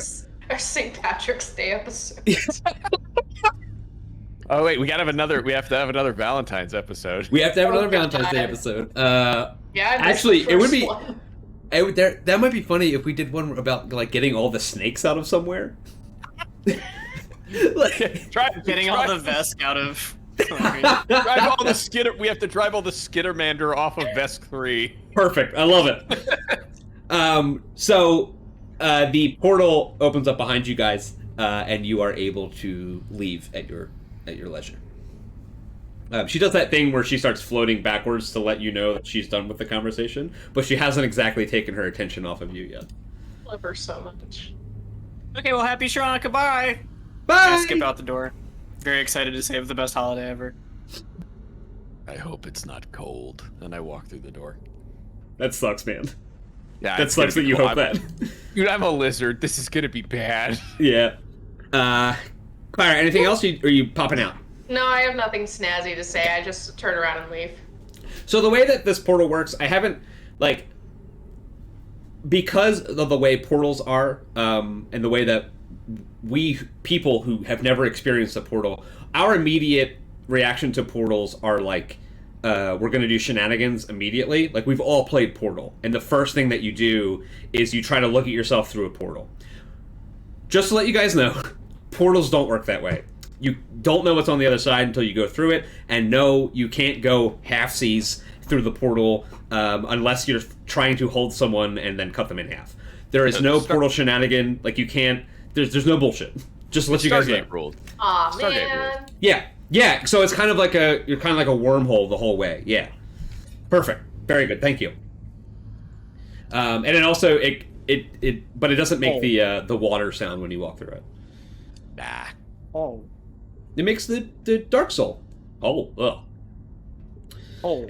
St. Patrick's Day episode. Oh wait, we have to have another Valentine's episode. We have to have another Valentine's Day episode. Yeah, actually, it would be. One. That might be funny if we did one about like getting all the snakes out of somewhere. Getting all the Vesk out of. Drive all the Skitter. We have to drive all the Skittermander off of Vesk 3. Perfect. I love it. So the portal opens up behind you guys, and you are able to leave at your leisure. She does that thing where she starts floating backwards to let you know that she's done with the conversation, but she hasn't exactly taken her attention off of you yet. Love her so much. Okay, well, happy Shirranukkah, bye! Bye! I skip out the door. Very excited to save the best holiday ever. I hope it's not cold. And I walk through the door. That sucks, man. Yeah, That sucks that you hope that. Dude, I'm a lizard. This is gonna be bad. Yeah. Clara, anything else? Or are you popping out? No, I have nothing snazzy to say. I just turn around and leave. So the way that this portal works, I haven't, like, because of the way portals are, and the way that we, people who have never experienced a portal, our immediate reaction to portals are like, we're going to do shenanigans immediately. Like, we've all played Portal, and the first thing that you do is you try to look at yourself through a portal. Just to let you guys know, portals don't work that way. You don't know what's on the other side until you go through it, and no, you can't go half-seas through the portal unless you're trying to hold someone and then cut them in half. There is no portal shenanigan. Like, you can't... There's no bullshit. Just to let you guys know. Stargate ruled. Aw, Stargate man. Yeah. So it's kind of like you're kind of like a wormhole the whole way. Yeah. Perfect. Very good. Thank you. And it also but it doesn't make the water sound when you walk through it. Nah. Oh. It makes the Dark Soul. Oh. Ugh. Oh.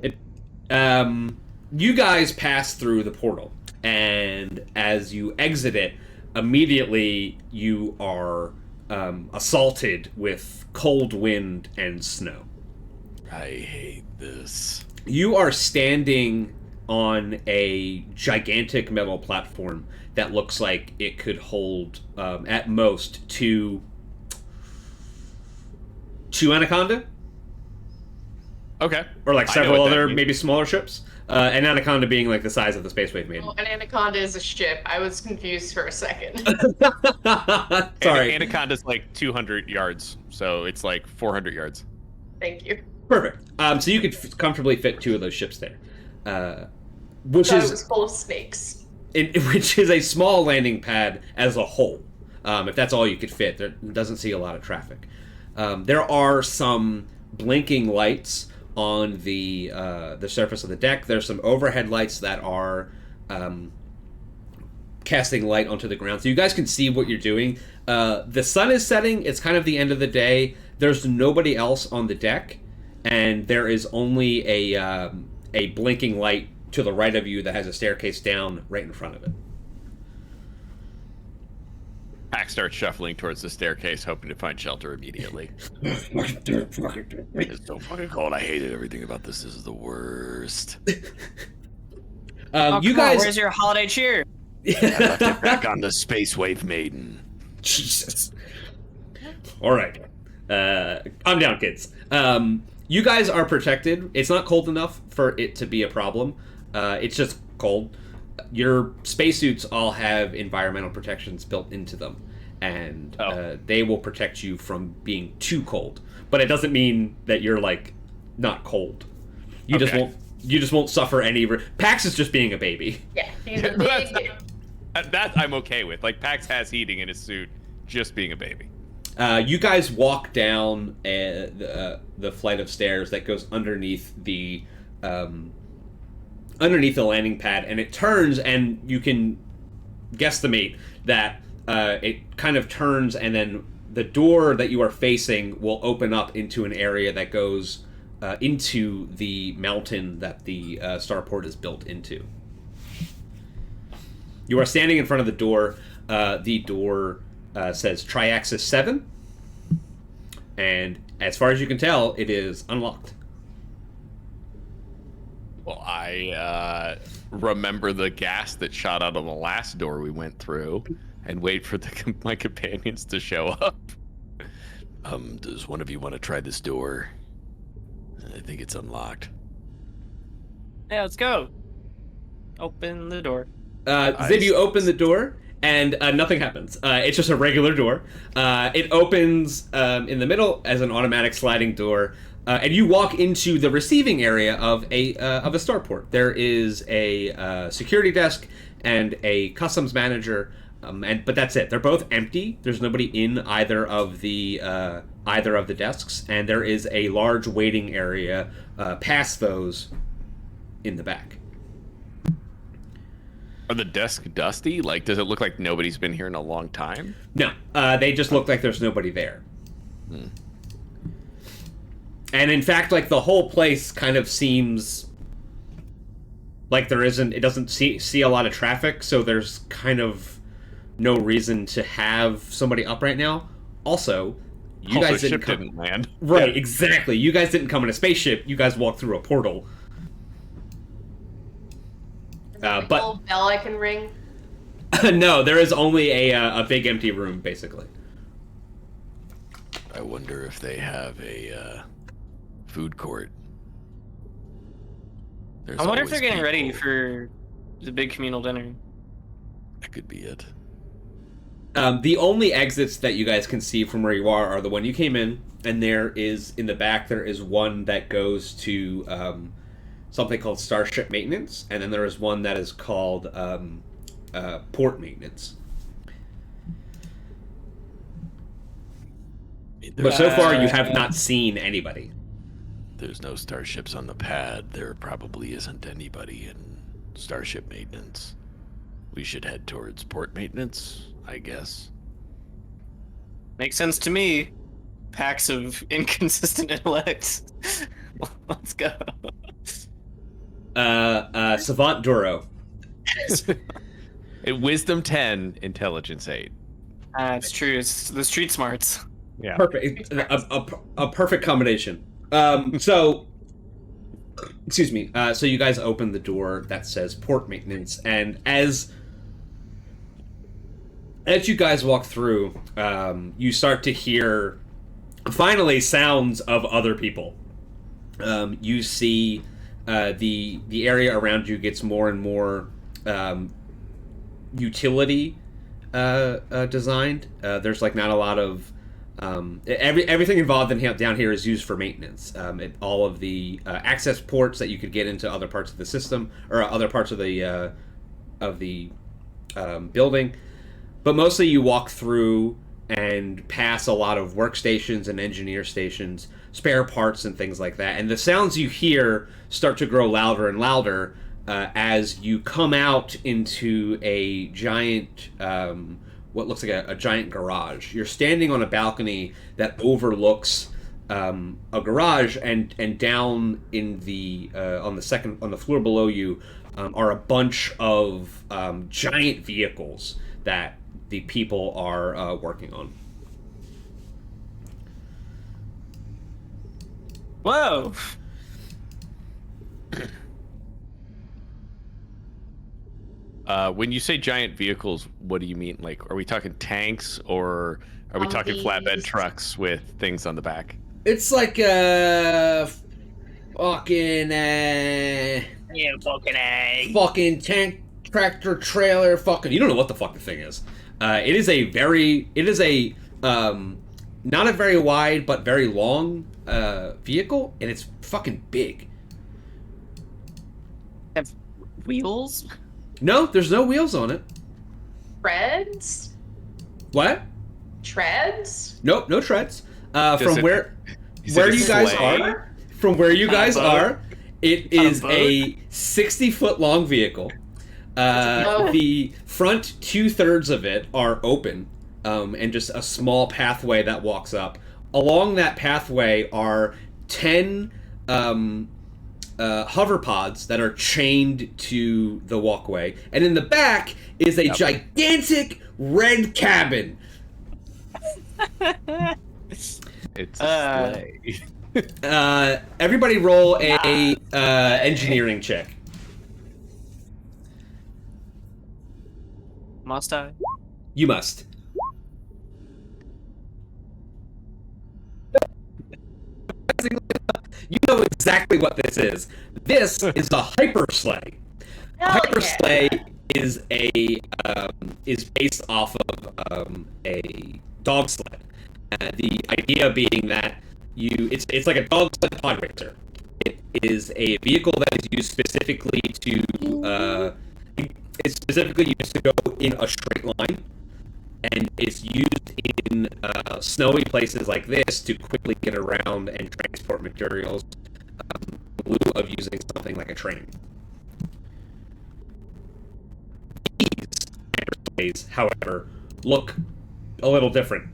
You guys pass through the portal, and as you exit it, immediately you are assaulted with cold wind and snow. I hate this. You are standing on a gigantic metal platform that looks like it could hold, at most, two Anaconda? Okay. Or like I know several what that other, means. maybe smaller ships. An Anaconda being like the size of the Spacewave Maiden. Oh, an anaconda is a ship. I was confused for a second. Sorry. Anaconda's like 200 yards, so it's like 400 yards. Thank you. Perfect. So you could comfortably fit two of those ships there. I Which thought it is was full of snakes. which is a small landing pad as a whole. If that's all you could fit, there doesn't see a lot of traffic. There are some blinking lights on the surface of the deck. There's some overhead lights that are casting light onto the ground, so you guys can see what you're doing. The sun is setting. It's kind of the end of the day. There's nobody else on the deck, and there is only a blinking light to the right of you that has a staircase down right in front of it. Pac starts shuffling towards the staircase, hoping to find shelter immediately. It's so fucking cold. I hated everything about this. This is the worst. Oh, You come on, guys, where's your holiday cheer? I left it back on the Spacewave Maiden. Jesus. All right. Calm down, kids. You guys are protected. It's not cold enough for it to be a problem. It's just cold. Your spacesuits all have environmental protections built into them, and they will protect you from being too cold. But it doesn't mean that you're like not cold. You just won't suffer any. Pax is just being a baby. Yeah, he's a big kid. That I'm okay with. Like, Pax has heating in his suit, just being a baby. You guys walk down the flight of stairs that goes underneath the landing pad, and it turns, and you can guesstimate that it kind of turns, and then the door that you are facing will open up into an area that goes into the mountain that the starport is built into. You are standing in front of the door. The door says Triaxis 7. And as far as you can tell, it is unlocked. Well, I remember the gas that shot out of the last door we went through and wait for my companions to show up. Does one of you want to try this door? I think it's unlocked. Yeah, let's go. Open the door. Zib, you open the door, and nothing happens. It's just a regular door. It opens in the middle as an automatic sliding door, and you walk into the receiving area of a starport. There is a security desk and a customs manager, but that's it. They're both empty. There's nobody in either of the desks, and there is a large waiting area past those in the back. Are the desks dusty? Like, does it look like nobody's been here in a long time? No, they just look like there's nobody there. And in fact, like, the whole place kind of seems like it doesn't see a lot of traffic, so there's kind of no reason to have somebody up right now. Also, you guys didn't land. Right, exactly. You guys didn't come in a spaceship. You guys walked through a portal. But little bell I can ring. No, there is only a big empty room, basically. I wonder if they have a food court. I wonder if they're getting ready for the big communal dinner. That could be it. The only exits that you guys can see from where you are the one you came in, and there is, in the back, there is one that goes to something called Starship Maintenance, and then there is one that is called Port Maintenance. But so far, you have not seen anybody. There's no starships on the pad. There probably isn't anybody in Starship Maintenance. We should head towards Port Maintenance, I guess. Makes sense to me. Packs of inconsistent intellect. Let's go. Savant Duro. Wisdom 10, intelligence 8. It's true. It's the street smarts. Yeah. Perfect. A perfect combination. So, excuse me. So you guys open the door that says Port Maintenance, and as you guys walk through, you start to hear, finally, sounds of other people. You see the area around you gets more and more utility designed. There's like not a lot of everything involved down here is used for maintenance. All of the access ports that you could get into other parts of the system or other parts of the building, but mostly you walk through and pass a lot of workstations and engineer stations, spare parts and things like that. And the sounds you hear start to grow louder and louder as you come out into a giant, what looks like a giant garage. You're standing on a balcony that overlooks a garage, and down in the on the floor below you are a bunch of giant vehicles that the people are working on. Whoa! When you say giant vehicles, what do you mean? Like, are we talking tanks, or are we talking flatbed trucks with things on the back? It's like a fucking fucking tank, tractor, trailer, fucking. You don't know what the fuck the thing is. It is a not a very wide but very long vehicle, and it's fucking big. Have wheels? No, there's no wheels on it. Treads? What? Treads? Nope, no treads. From Where you guys are, it is a 60-foot long vehicle. The front 2/3 of it are open, and just a small pathway that walks up. Along that pathway are 10 hover pods that are chained to the walkway, and in the back is a gigantic red cabin. It's a sleigh. Everybody roll a engineering check. Must I? You must. You know exactly what this is. This is a hyper sleigh. A hyper sleigh is based off of a dog sled. The idea being that it's like a dog sled pod racer. It is a vehicle that is used specifically to go in a straight line, and it's used in snowy places like this to quickly get around and transport materials, in lieu of using something like a train. These hypersleighs, however, look a little different.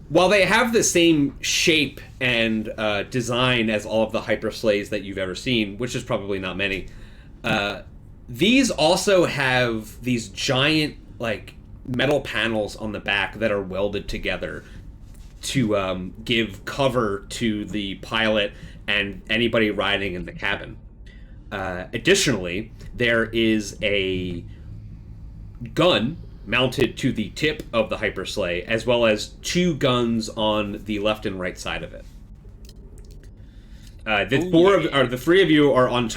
While they have the same shape and design as all of the hypersleighs that you've ever seen, which is probably not many, these also have these giant, like, metal panels on the back that are welded together to give cover to the pilot and anybody riding in the cabin. Additionally, there is a gun mounted to the tip of the hypersleigh, as well as two guns on the left and right side of it. The three of you are on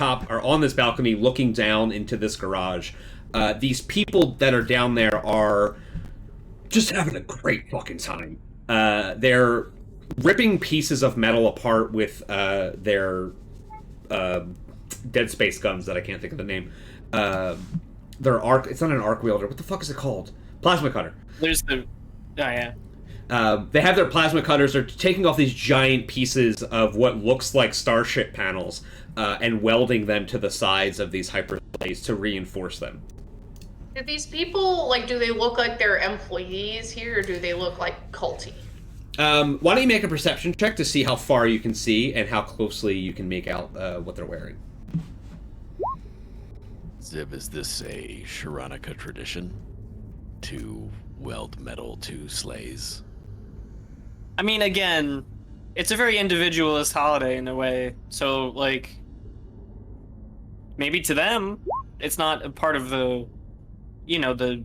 this balcony looking down into this garage. These people that are down there are just having a great fucking time. They're ripping pieces of metal apart with their Dead Space guns that I can't think of the name. It's not an arc welder. What the fuck is it called? Plasma cutter. There's the... Oh, yeah. They have their plasma cutters. They're taking off these giant pieces of what looks like starship panels and welding them to the sides of these hypersleighs to reinforce them. Do these people, do they look like they're employees here, or do they look like culty? Why don't you make a perception check to see how far you can see and how closely you can make out what they're wearing. Zib, is this a Shirranukkah tradition to weld metal to sleighs? I mean, again, it's a very individualist holiday in a way. So, maybe to them, it's not a part of the, the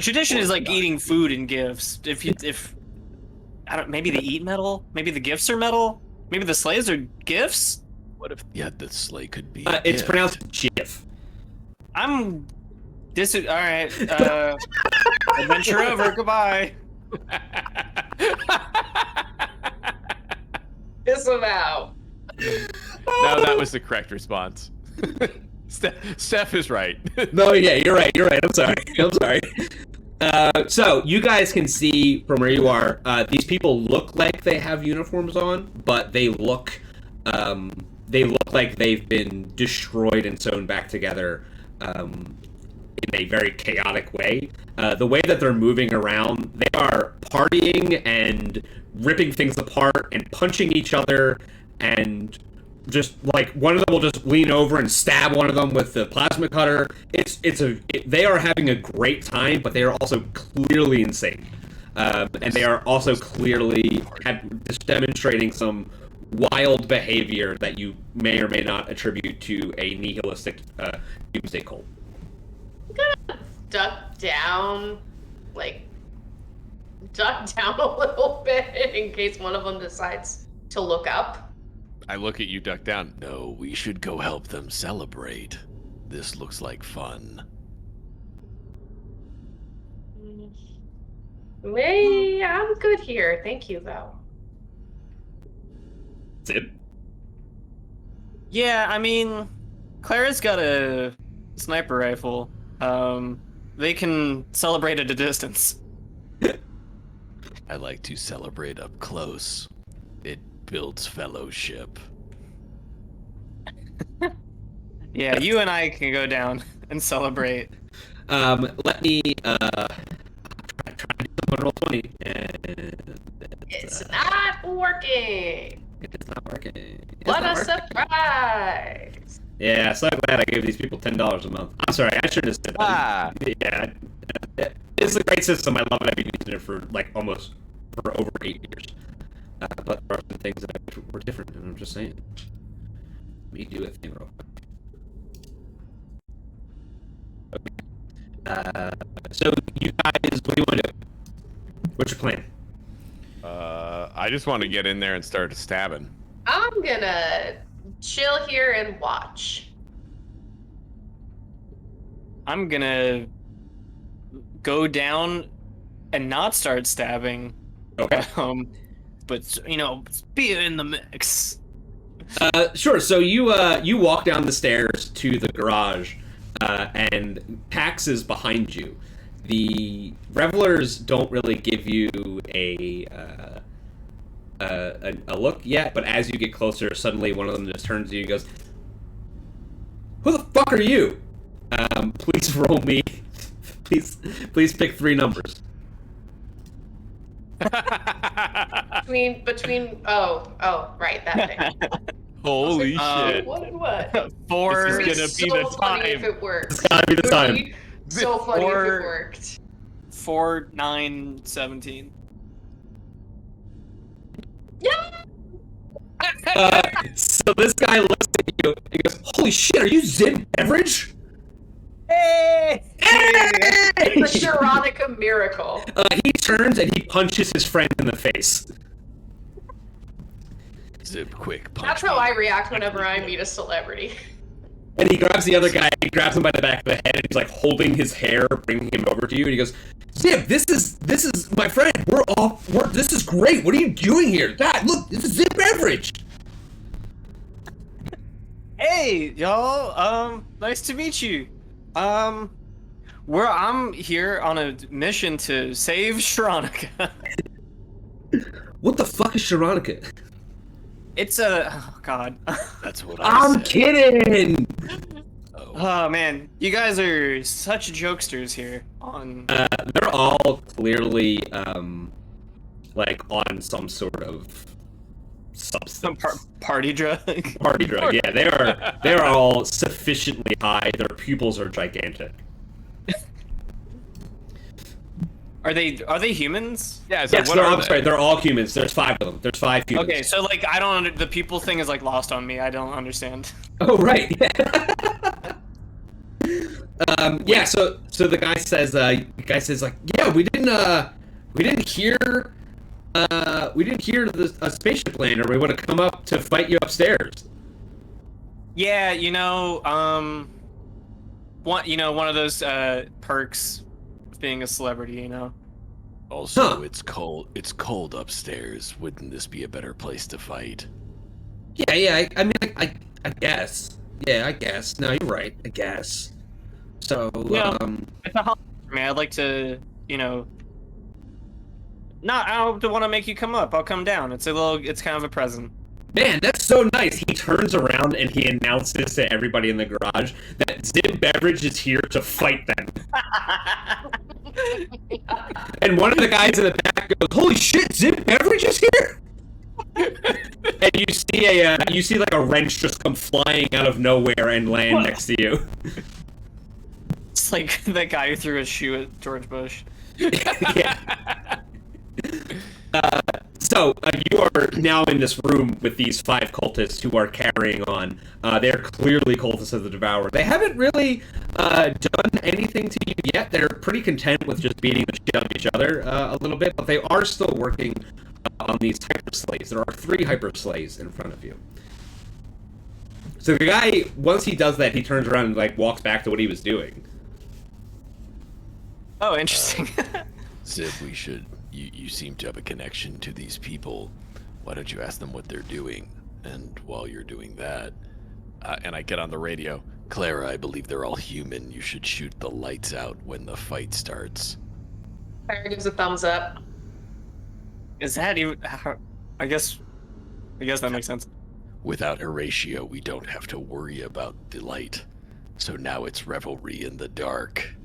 tradition is like eating food and gifts. Maybe they eat metal. Maybe the gifts are metal. Maybe the sleighs are gifts. What if the sleigh could be? It's pronounced GIF. All right. Adventure over. Goodbye. Kiss him out. No, that was the correct response. Steph is right. No, yeah, you're right. I'm sorry. So you guys can see from where you are, these people look like they have uniforms on, but they look like they've been destroyed and sewn back together in a very chaotic way. The way that they're moving around, they are partying and ripping things apart and punching each other, and just one of them will just lean over and stab one of them with the plasma cutter. They are having a great time, but they are also clearly insane, and they are also clearly just demonstrating some wild behavior that you may or may not attribute to a nihilistic doomsday cult. I'm gonna duck down a little bit in case one of them decides to look up. I look at you, duck down. No, we should go help them celebrate. This looks like fun. I'm good here. Thank you, though. Zip? Yeah, I mean, Clara's got a sniper rifle. They can celebrate at a distance. I like to celebrate up close. It builds fellowship. Yeah, you and I can go down and celebrate. Let me try to do some roll 20. It's not working. It's not working. What a surprise! Yeah, so glad I gave these people $10 a month. I'm sorry, I should have said that. Yeah, it's a great system. I love it. I've been using it for over 8 years. But there are some things that were different, and I'm just saying. Let me do a thing real quick. Okay. So you guys, what do you want to do? What's your plan? I just want to get in there and start stabbing. I'm gonna chill here and watch. I'm gonna go down and not start stabbing. Okay. But be in the mix. Sure. So you walk down the stairs to the garage, and Pax is behind you. The revelers don't really give you a look yet, but as you get closer, suddenly one of them just turns to you and goes, "Who the fuck are you? Please roll me. Please pick 3 numbers." between right, that thing. Holy shit! What and what? 4. This is It'd gonna be so the funny time. if it worked. It's gotta be the It would time. be so funny if it 4, worked. 4, 9, 17. Yeah. So this guy looks at you and he goes, "Holy shit, are you Zim Beverage?" Hey! It's a Shirranukkah miracle. He turns and he punches his friend in the face. Zip, quick, punch That's me. how I react whenever I meet a celebrity. And he grabs the other guy, he grabs him by the back of the head, and he's like holding his hair, bringing him over to you, and he goes, "Zip, this is my friend. This is great. What are you doing here? God, look, this is Zip Beverage." Hey, y'all. Nice to meet you. I'm here on a mission to save Shirranukkah. What the fuck is Shirranukkah? It's oh god. That's what I I'm said. kidding. Oh man, you guys are such jokesters here. They're all clearly like on some sort of substance. Party drug. Party drug. Yeah, they are all sufficiently high. Their pupils are gigantic. Are they humans? Yeah. So Yes, what are they? sorry, they're all humans. There's 5 of them. There's 5 humans. Okay, so like I don't the people thing is like lost on me. I don't understand. Oh right. Yeah. So the guy says like, yeah, we didn't hear a spaceship land, or we would have come up to fight you upstairs. Yeah, one of those perks of being a celebrity, Also, Huh. it's cold upstairs. Wouldn't this be a better place to fight? Yeah. I mean, I guess. Yeah, I guess. No, you're right. I guess. So, Yeah. It's a holiday for me. I'd like to, not. I don't want to make you come up. I'll come down. It's kind of a present. man, that's so nice. He turns around and he announces to everybody in the garage that Zim Beverage is here to fight them. And one of the guys in the back goes, "Holy shit, Zim Beverage is here!" And you see like a wrench just come flying out of nowhere and land next to you. It's like that guy who threw a shoe at George Bush. Yeah. So you are now in this room with these 5 cultists who are carrying on. They're clearly cultists of the Devourer. They haven't really done anything to you yet. They're pretty content with just beating the shit out of each other a little bit, but they are still working on these hyper slaves. There are 3 hyper slaves in front of you. So the guy, once he does that, he turns around and like walks back to what he was doing. Oh, interesting. Zip, we should. You seem to have a connection to these people. Why don't you ask them what they're doing? And while you're doing that, And I get on the radio. Clara, I believe they're all human. You should shoot the lights out when the fight starts. Clara gives a thumbs up. Is that even? I guess that makes sense. Without Horatio, we don't have to worry about the light. So now it's revelry in the dark.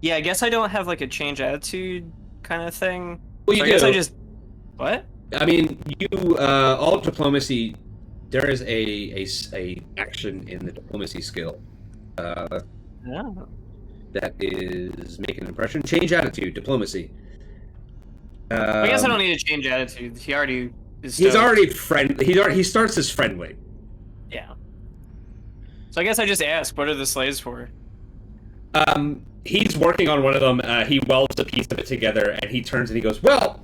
Yeah, I guess I don't have like a change attitude kind of thing. Well, you I guess do. I just what? I mean, you all diplomacy. There is a action in the diplomacy skill Oh. that is make an impression. Change attitude, diplomacy. I guess I don't need to change attitude. He already is. He's stoked. already friendly. He starts as friendly. Yeah. So I guess I just ask, what are the slaves for? He's working on one of them. He welds a piece of it together, and he turns and he goes, "Well,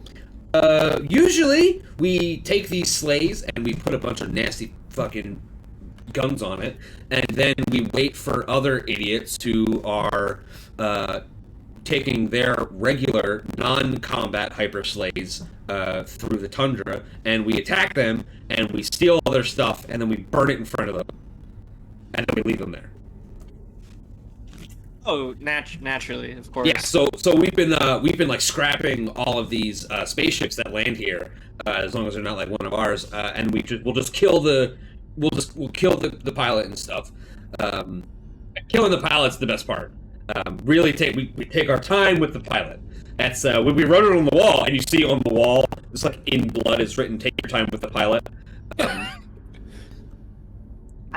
usually we take these sleighs and we put a bunch of nasty fucking guns on it, and then we wait for other idiots who are taking their regular non-combat hyper sleighs through the tundra, and we attack them, and we steal all their stuff, and then we burn it in front of them, and then we leave them there." Oh, naturally, of course. Yeah, so we've been like scrapping all of these spaceships that land here, as long as they're not like one of ours, and we'll kill the pilot and stuff. Killing the pilot's the best part. Really we take our time with the pilot. That's when we wrote it on the wall, and you see on the wall, it's like in blood, it's written, "Take your time with the pilot." I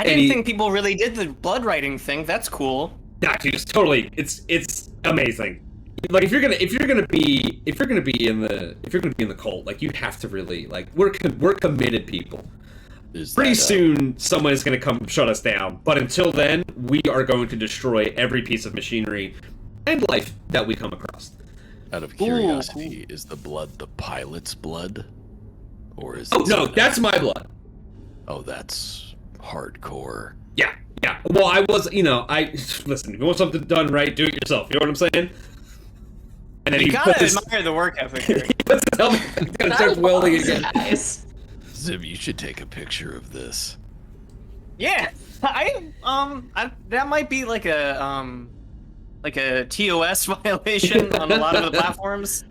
didn't think people really did the blood writing thing. That's cool. Nah, dude, it's totally it's amazing. Like if you're gonna be in the cult, like you have to really like we're committed people. Pretty soon someone is gonna come shut us down, but until then we are going to destroy every piece of machinery and life that we come across. Out of curiosity, is the blood the pilot's blood, or is? Oh no, that's my blood. Oh, that's hardcore. Yeah. Yeah, well, listen, if you want something done right, do it yourself, you know what I'm saying? And then You he gotta puts his, admire the work ethic here. he puts his helmet and kind of starts welding again. Guys. Zib, you should take a picture of this. Yeah, that might be like a TOS violation on a lot of the platforms,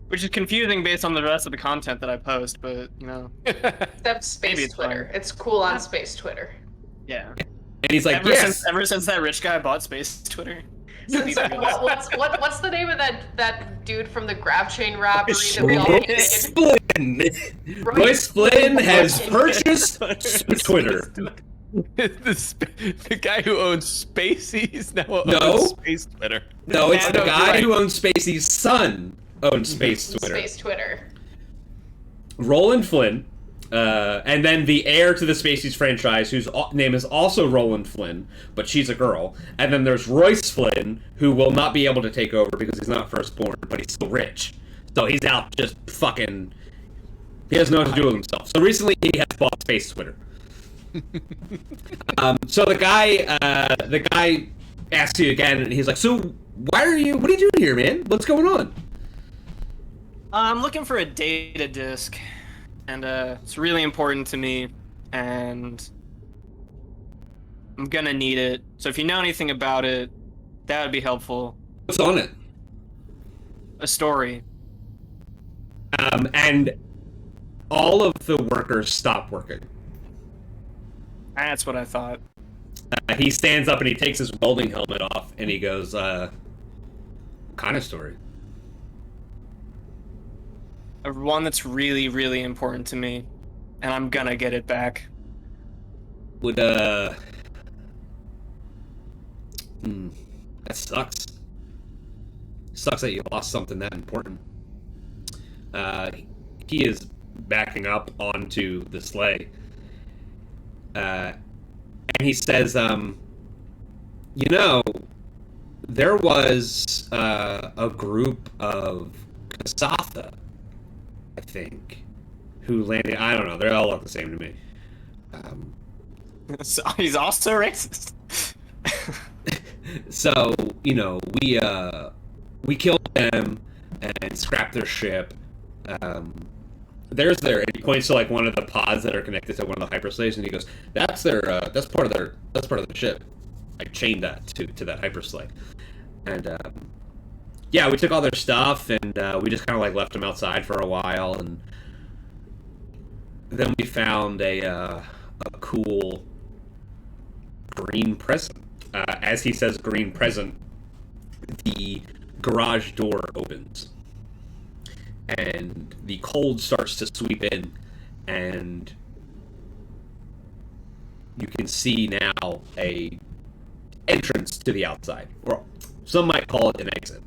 which is confusing based on the rest of the content that I post. But you know, Except Maybe space it's Twitter. fine. It's cool on space Twitter. yeah. And he's like, Ever since that rich guy bought space Twitter. What's the name of that dude from the Grab Chain robbery that we all Royce hated? Flynn! Royce Flynn has purchased Twitter. The guy who owns Spaceys now No. owns Space Twitter. No, it's Yeah, the no, guy you're right. who owns Spacey's son owns Space Twitter. Space Twitter. Roland Flynn, and then the heir to the Spacey's franchise, whose name is also Roland Flynn, but she's a girl. And then there's Royce Flynn, who will not be able to take over because he's not firstborn, but he's still rich. So he's out just fucking... He doesn't know what to do with himself. So recently he has bought Space Twitter. So the guy asks you again, and he's like, "So what are you doing here, man? What's going on?" I'm looking for a data disk, and it's really important to me, and I'm gonna need it. So if you know anything about it, that would be helpful. What's on it? A story. And all of the workers stop working. That's what I thought. He stands up and he takes his welding helmet off, and he goes, what kind of story? One that's really, really important to me, and I'm gonna get it back. That sucks. Sucks that you lost something that important. He is backing up onto the sleigh. And he says, there was a group of Kasatha, I think, who landed. I don't know. They all look the same to me. So he's also racist. So we killed them and scrapped their ship. And he points to like one of the pods that are connected to one of the hyperslaves, and he goes, "That's part of their ship. I chained that to that hyperslave." And we took all their stuff, and we just kind of like left them outside for a while, and then we found a cool green present. As he says green present, the garage door opens, and the cold starts to sweep in, and you can see now a entrance to the outside, or some might call it an exit.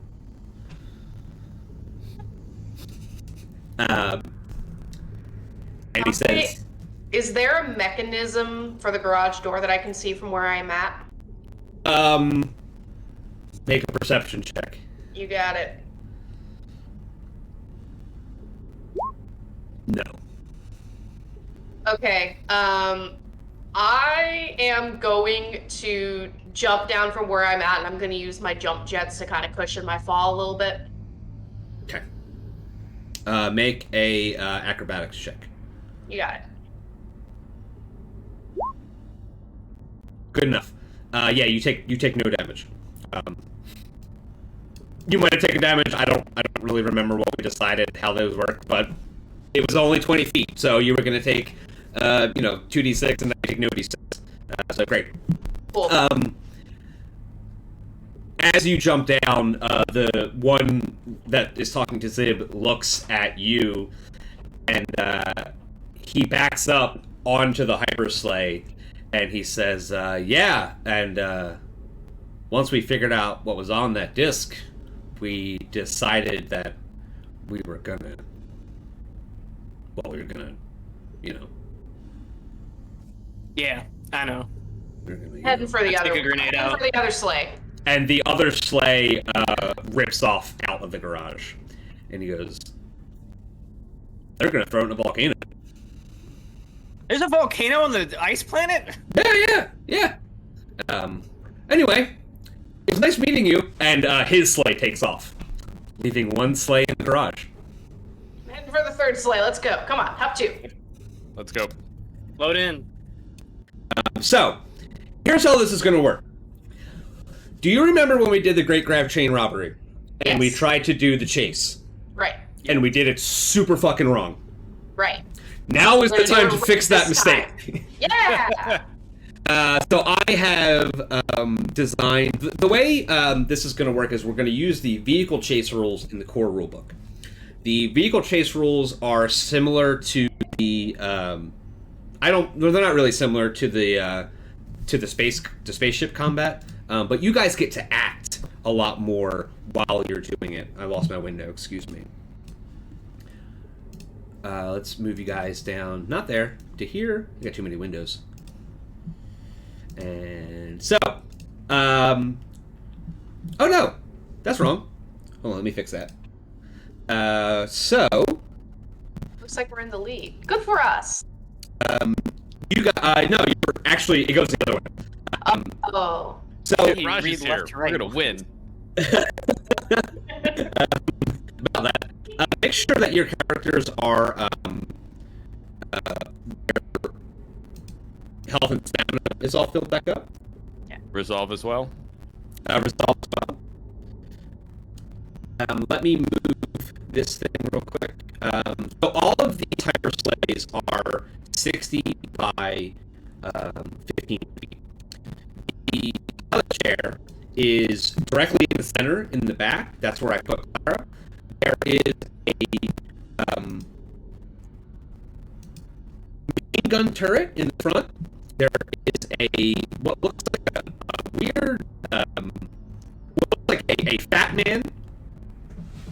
And he says, "Is there a mechanism for the garage door that I can see from where I'm at?" Make a perception check. You got it. No. Okay. I am going to jump down from where I'm at, and I'm going to use my jump jets to kind of cushion my fall a little bit. Okay. Make a acrobatics check. You got it. Good enough. Yeah, you take no damage. You might have taken damage. I don't really remember what we decided how those work, but it was only 20 feet, so you were going to take 2d6 and then take no d6. So great. Cool. As you jump down, the one that is talking to Zib looks at you, and he backs up onto the hypersleigh, and he says, yeah, and once we figured out what was on that disc, we decided that we were gonna, Yeah, I know. Heading for the Let's other. take a grenade heading out. for the other sleigh. And the other sleigh rips off out of the garage. And he goes, they're going to throw it in a volcano. There's a volcano on the ice planet? Yeah. Anyway, it was nice meeting you. And his sleigh takes off, leaving one sleigh in the garage. Heading for the third sleigh. Let's go. Come on, hop two. Let's go. Load in. So, here's how this is going to work. Do you remember when we did the Great Grav Chain robbery? And we Yes. tried to do the chase? Right. And we did it super fucking wrong. Right. Now is the We're time to doing fix that this mistake. Yeah. So I have designed... The way this is going to work is we're going to use the vehicle chase rules in the core rulebook. The vehicle chase rules are similar to the... they're not really similar to the spaceship combat, but you guys get to act a lot more while you're doing it. I lost my window, excuse me. Let's move you guys down, not there, to here. I got too many windows. And so, oh no, that's wrong. Hold on, let me fix that. So, Looks like we're in the lead. Good for us. you got, no, you're actually, it goes the other way. Oh. So, Raj is read here. left to We're right. gonna win. about that. Make sure that your characters are their health and stamina is all filled back up. Resolve as well. Resolve as well. Let me move this thing real quick. So all of these hyper sleighs are 60 by 15 feet. The other chair is directly in the center, in the back. That's where I put Clara. There is a machine gun turret in the front. There is a what looks like a weird, what looks like a fat man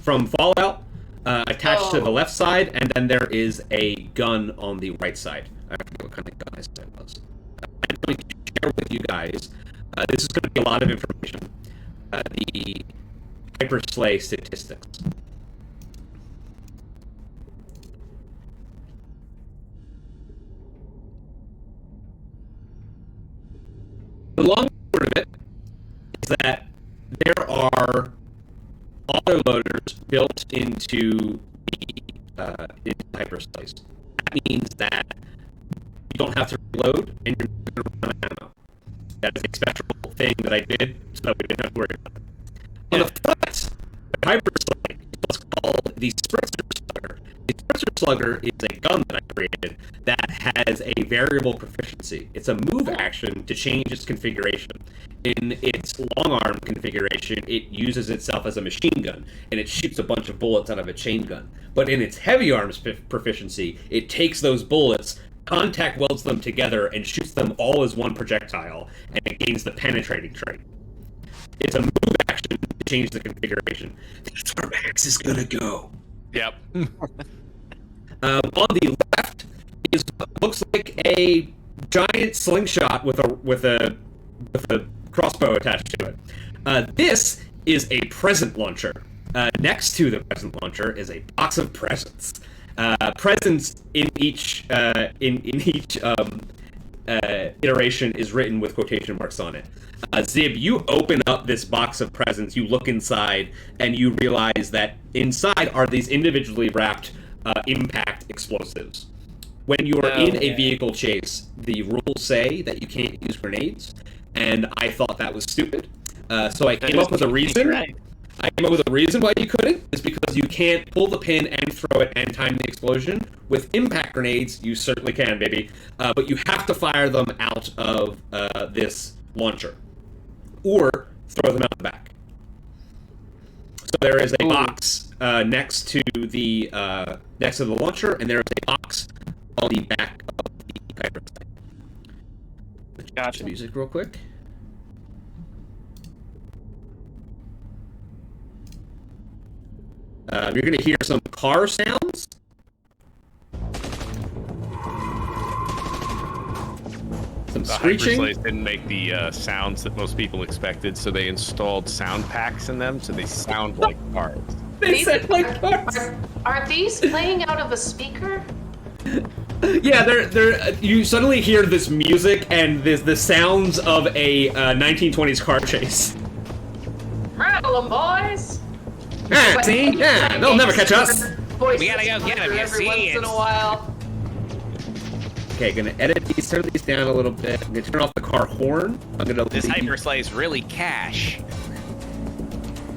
from Fallout attached to the left side, and then there is a gun on the right side. I forget what kind of gun I said it was. I'm going to share with you guys. This is going to be a lot of information. The hyper sleigh statistics. The long word of it is that there are autoloaders built into the hyper sleighs. That means that you don't have to reload and you're not going to run out of ammo. That is a special thing that I did so that we didn't have to worry about it. On the front, the hyper sleigh is what's called the Spritzer Slugger. The Spritzer Slugger is a gun that I created that has a variable proficiency. It's a move action to change its configuration. In its long arm configuration, it uses itself as a machine gun, and it shoots a bunch of bullets out of a chain gun. But in its heavy arms proficiency, it takes those bullets, contact welds them together, and shoots them all as one projectile, and it gains the penetrating trait. It's a move action to change the configuration. That's where Max is gonna go. Yep. On the left is what looks like a giant slingshot with a crossbow attached to it. This is a present launcher. Next to the present launcher is a box of presents. Presents in each iteration is written with quotation marks on it. Zib, you open up this box of presents, you look inside, and you realize that inside are these individually wrapped impact explosives. When you are in a vehicle chase, the rules say that you can't use grenades, and I thought that was stupid. So I came up with a reason. I came up with a reason why you couldn't, is because you can't pull the pin and throw it and time the explosion. With impact grenades, you certainly can, baby. But you have to fire them out of this launcher. Or throw them out the back. So there is a box next to the launcher, and there is a box on the back of the hyperspace. Gotcha. Music real quick. You're going to hear some car sounds. Some screeching. Hyperspace didn't make the sounds that most people expected, so they installed sound packs in them, so they sound like cars. They sound like cars. Are these playing out of a speaker? Yeah, they're. You suddenly hear this music and the sounds of a 1920s car chase. Rattle 'em, boys! See? Yeah, they'll never catch us. We gotta go get him, you every see? once in a while. Okay, gonna edit these, turn these down a little bit. I'm gonna turn off the car horn. I'm gonna This hypersleigh is really cash.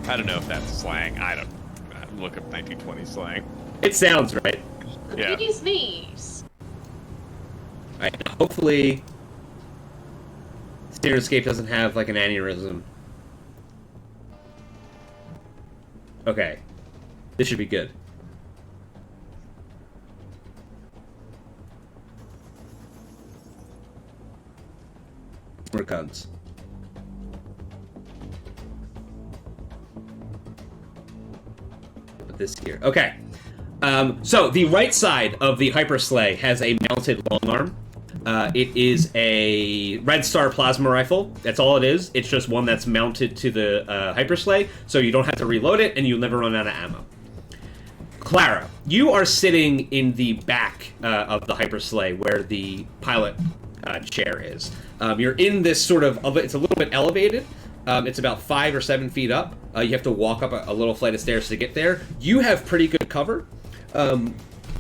I don't know if that's slang. I don't look up 1920s slang. It sounds right. Yeah. These knees. Alright, hopefully Steer Escape doesn't have like an aneurysm. Okay. This should be good. More guns. Put this here. Okay. So the right side of the hypersleigh has a mounted long arm. It is a Red Star plasma rifle. That's all it is. It's just one that's mounted to the hypersleigh, so you don't have to reload it, and you'll never run out of ammo. Clara, you are sitting in the back of the hypersleigh where the pilot chair is. You're in this sort of, it's a little bit elevated. It's about 5 or 7 feet up. You have to walk up a little flight of stairs to get there. You have pretty good cover.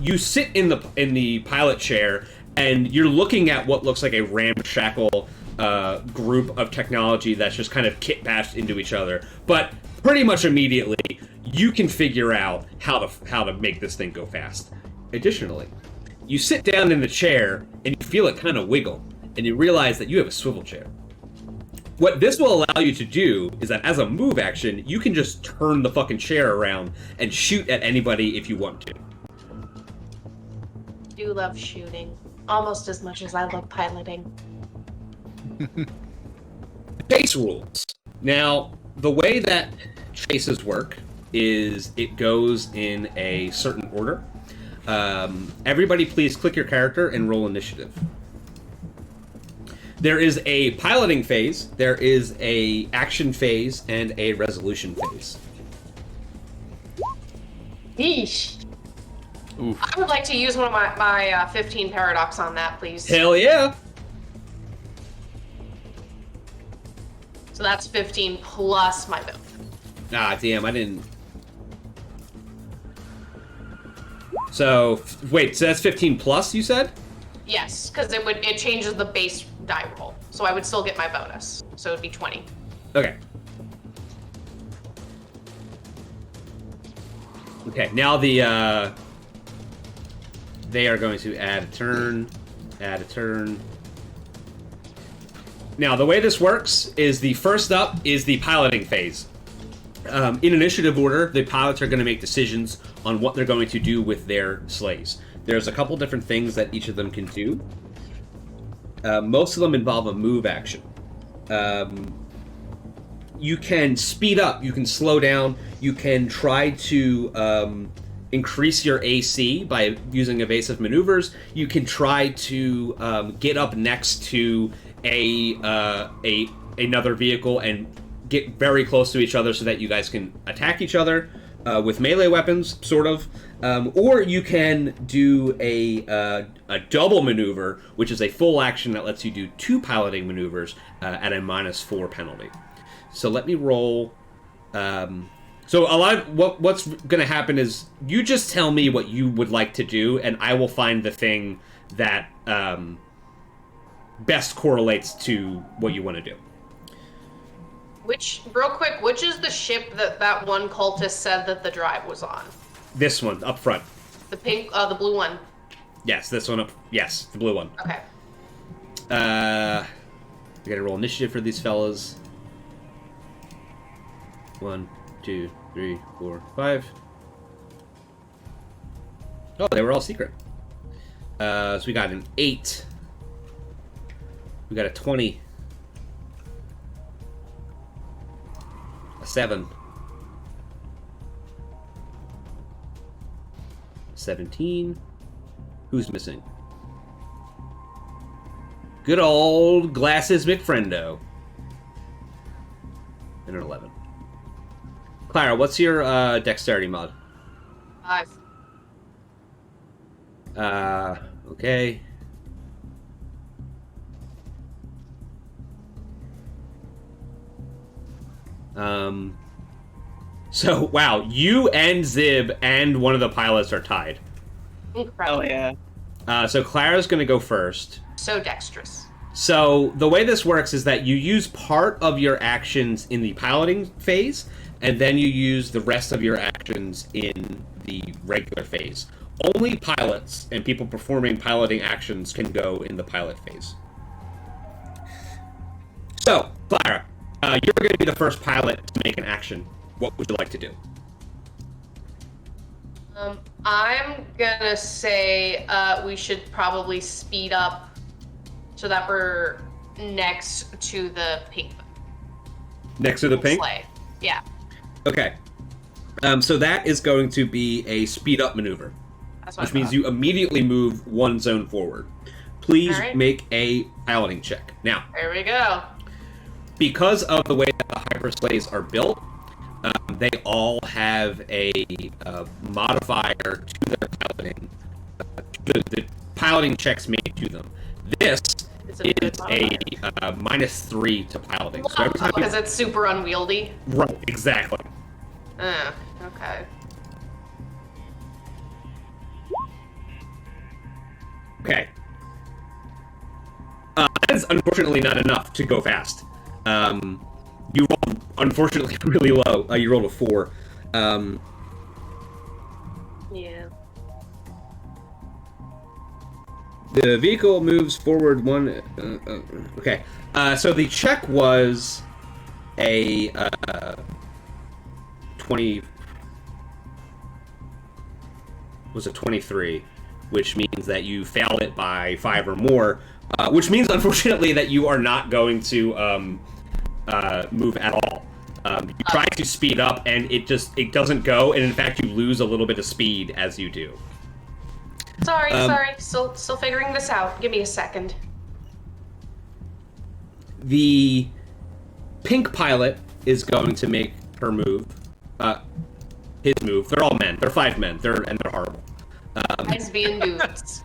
You sit in the pilot chair, and you're looking at what looks like a ramshackle group of technology that's just kind of kit-bashed into each other. But pretty much immediately, you can figure out how to make this thing go fast. Additionally, you sit down in the chair, and you feel it kind of wiggle, and you realize that you have a swivel chair. What this will allow you to do is that as a move action, you can just turn the fucking chair around and shoot at anybody if you want to. I do love shooting. Almost as much as I love piloting. Chase rules. Now, the way that chases work is it goes in a certain order. Everybody please click your character and roll initiative. There is a piloting phase, there is a action phase, and a resolution phase. Yeesh. Oof. I would like to use one of my 15 paradox on that, please. Hell yeah! So that's 15 plus my bill. Ah, damn, I didn't... So, wait, so that's 15 plus, you said? Yes, because it changes the base die roll. So I would still get my bonus. So it would be 20. Okay. Okay, now they are going to add a turn, add a turn. Now, the way this works is the first up is the piloting phase. In initiative order, the pilots are going to make decisions on what they're going to do with their sleighs. There's a couple different things that each of them can do. Most of them involve a move action. You can speed up, you can slow down, you can try to increase your AC by using evasive maneuvers. You can try to get up next to another vehicle and get very close to each other so that you guys can attack each other with melee weapons, sort of. Or you can do a double maneuver, which is a full action that lets you do 2 piloting maneuvers at a -4 penalty. So let me roll. So a lot of what's going to happen is you just tell me what you would like to do, and I will find the thing that best correlates to what you want to do. Real quick, which is the ship that one cultist said that the drive was on? This one, up front. The the blue one. Yes, this one up. Yes, the blue one. Okay. We gotta roll initiative for these fellas. 1, 2, 3, 4, 5. Oh, they were all secret. So we got an 8. We got a 20. A 7. 17. Who's missing? Good old Glasses McFriendo. And an 11. Clara, what's your dexterity mod? 5. Okay. So, wow, you and Zib and one of the pilots are tied. Incredible. Oh yeah. So Clara's going to go first. So dexterous. So the way this works is that you use part of your actions in the piloting phase, and then you use the rest of your actions in the regular phase. Only pilots and people performing piloting actions can go in the pilot phase. So, Clara, you're going to be the first pilot to make an action. What would you like to do? I'm gonna say we should probably speed up so that we're next to the pink. Next to the pink? Sleigh. Yeah. Okay. So that is going to be a speed up maneuver, That's what which means you immediately move 1 zone forward. Please make a piloting check. Now, There we go. because of the way that the hypersleighs are built, they all have a modifier to their piloting. The piloting checks made to them. This is a -3 to piloting. So every time Because it's super unwieldy. right, exactly. Okay. Okay. That is unfortunately not enough to go fast. You rolled, unfortunately, really low. You rolled a 4. Yeah. The vehicle moves forward 1... okay. So the check was a 20... was a 23, which means that you failed it by 5 or more, which means, unfortunately, that you are not going to move at all. You try to speed up, and it doesn't go, and in fact, you lose a little bit of speed as you do. Sorry. Still figuring this out. Give me a second. The pink pilot is going to make her move. His move. They're all men. They're 5 men. They're horrible. Guys being dudes.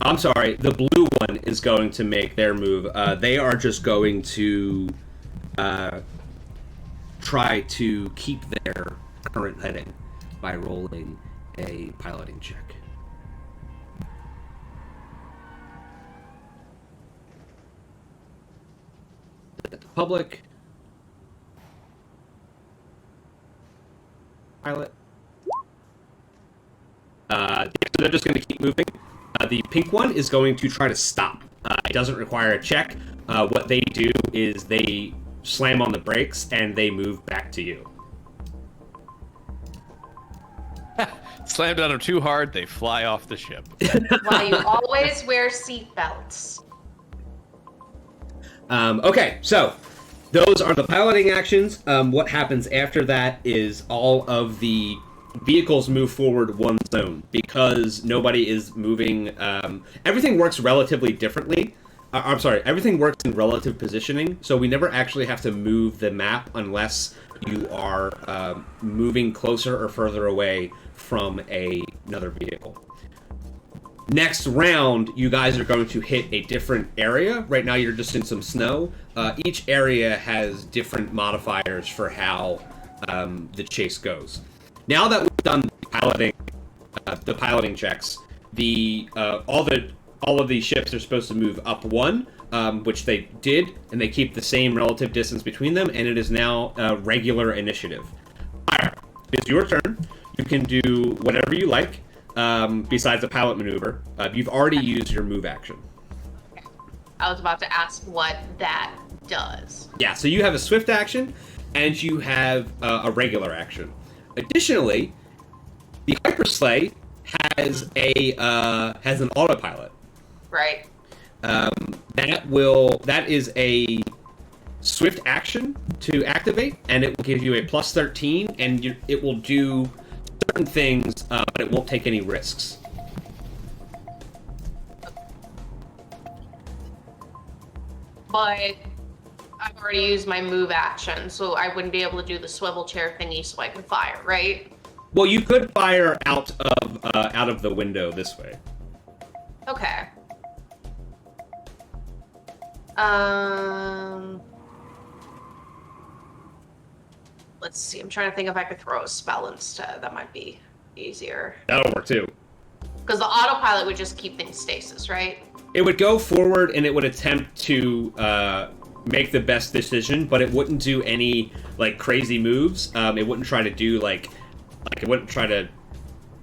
I'm sorry. The blue one is going to make their move. They are just going to try to keep their current heading by rolling a piloting check. The public pilot. The they're just going to keep moving. The pink one is going to try to stop. It doesn't require a check. What they do is they slam on the brakes and they move back to you. Slammed on them too hard, they fly off the ship. Why you always wear seatbelts. Okay, so those are the piloting actions. What happens after that is all of the vehicles move forward one zone because nobody is moving. Everything works relatively differently. I'm sorry, everything works in relative positioning, so we never actually have to move the map unless you are moving closer or further away from another vehicle. Next round, you guys are going to hit a different area. Right now, you're just in some snow. Each area has different modifiers for how the chase goes. Now that we've done the piloting checks, all of these ships are supposed to move up one, which they did, and they keep the same relative distance between them, and it is now regular initiative. Fire. It's your turn. You can do whatever you like, besides the pilot maneuver. You've already used your move action. Okay. I was about to ask what that does. Yeah, so you have a swift action, and you have a regular action. Additionally, the hypersleigh has an autopilot. Right. That is a swift action to activate, and it will give you a plus 13, and it will do certain things, but it won't take any risks. But I've already used my move action, so I wouldn't be able to do the swivel chair thingy so I can fire, right? Well, you could fire out of the window this way. Okay. Let's see. I'm trying to think if I could throw a spell instead. That might be easier. That'll work too. Because the autopilot would just keep things stasis, right? It would go forward and it would attempt to make the best decision, but it wouldn't do any like crazy moves. It wouldn't try to do like it wouldn't try to